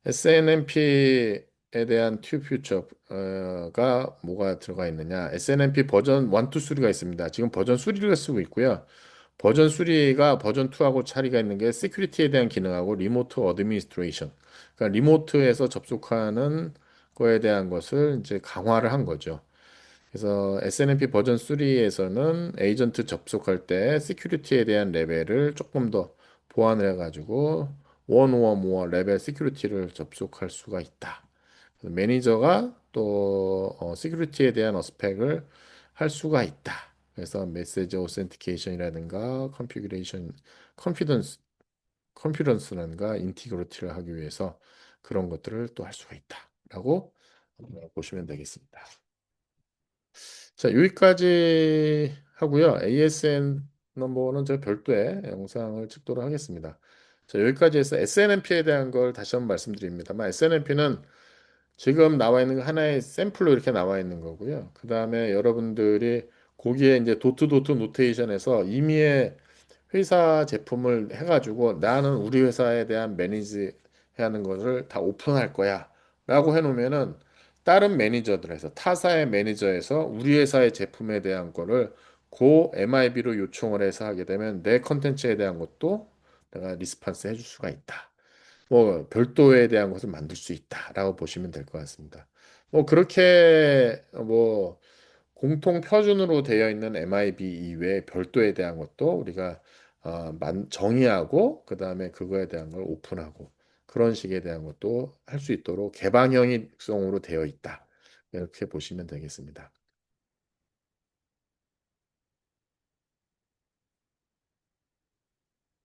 SNMP에 대한 튜 퓨처가 뭐가 들어가 있느냐? SNMP 버전 1, 2, 3가 있습니다. 지금 버전 3를 쓰고 있고요. 버전 3가 버전 2하고 차이가 있는 게 시큐리티에 대한 기능하고 리모트 어드미니스트레이션. 그러니까 리모트에서 접속하는 거에 대한 것을 이제 강화를 한 거죠. 그래서 SNMP 버전 3에서는 에이전트 접속할 때 시큐리티에 대한 레벨을 조금 더 보완을 해가지고 원오어 모어 레벨 시큐리티를 접속할 수가 있다. 그래서 매니저가 또 시큐리티에 대한 어스펙을 할 수가 있다. 그래서 메시지 오센티케이션이라든가 컨피그레이션 컨피던스 컨피던스라든가 인티그리티를 하기 위해서 그런 것들을 또 할 수가 있다라고 보시면 되겠습니다. 자, 여기까지 하고요. ASN 넘버는 저 별도의 영상을 찍도록 하겠습니다. 자, 여기까지 해서 SNMP에 대한 걸 다시 한번 말씀드립니다만, SNMP는 지금 나와 있는 거 하나의 샘플로 이렇게 나와 있는 거고요. 그 다음에 여러분들이 거기에 이제 도트 도트 노테이션에서 임의의 회사 제품을 해가지고 나는 우리 회사에 대한 매니지 하는 것을 다 오픈할 거야 라고 해놓으면은 다른 매니저들에서 타사의 매니저에서 우리 회사의 제품에 대한 거를 고 MIB로 요청을 해서 하게 되면 내 컨텐츠에 대한 것도 내가 리스판스 해줄 수가 있다. 뭐 별도에 대한 것을 만들 수 있다라고 보시면 될 것 같습니다. 뭐 그렇게 뭐 공통 표준으로 되어 있는 MIB 이외에 별도에 대한 것도 우리가 정의하고 그다음에 그거에 대한 걸 오픈하고 그런 식에 대한 것도 할 수 있도록 개방형성으로 되어 있다. 이렇게 보시면 되겠습니다.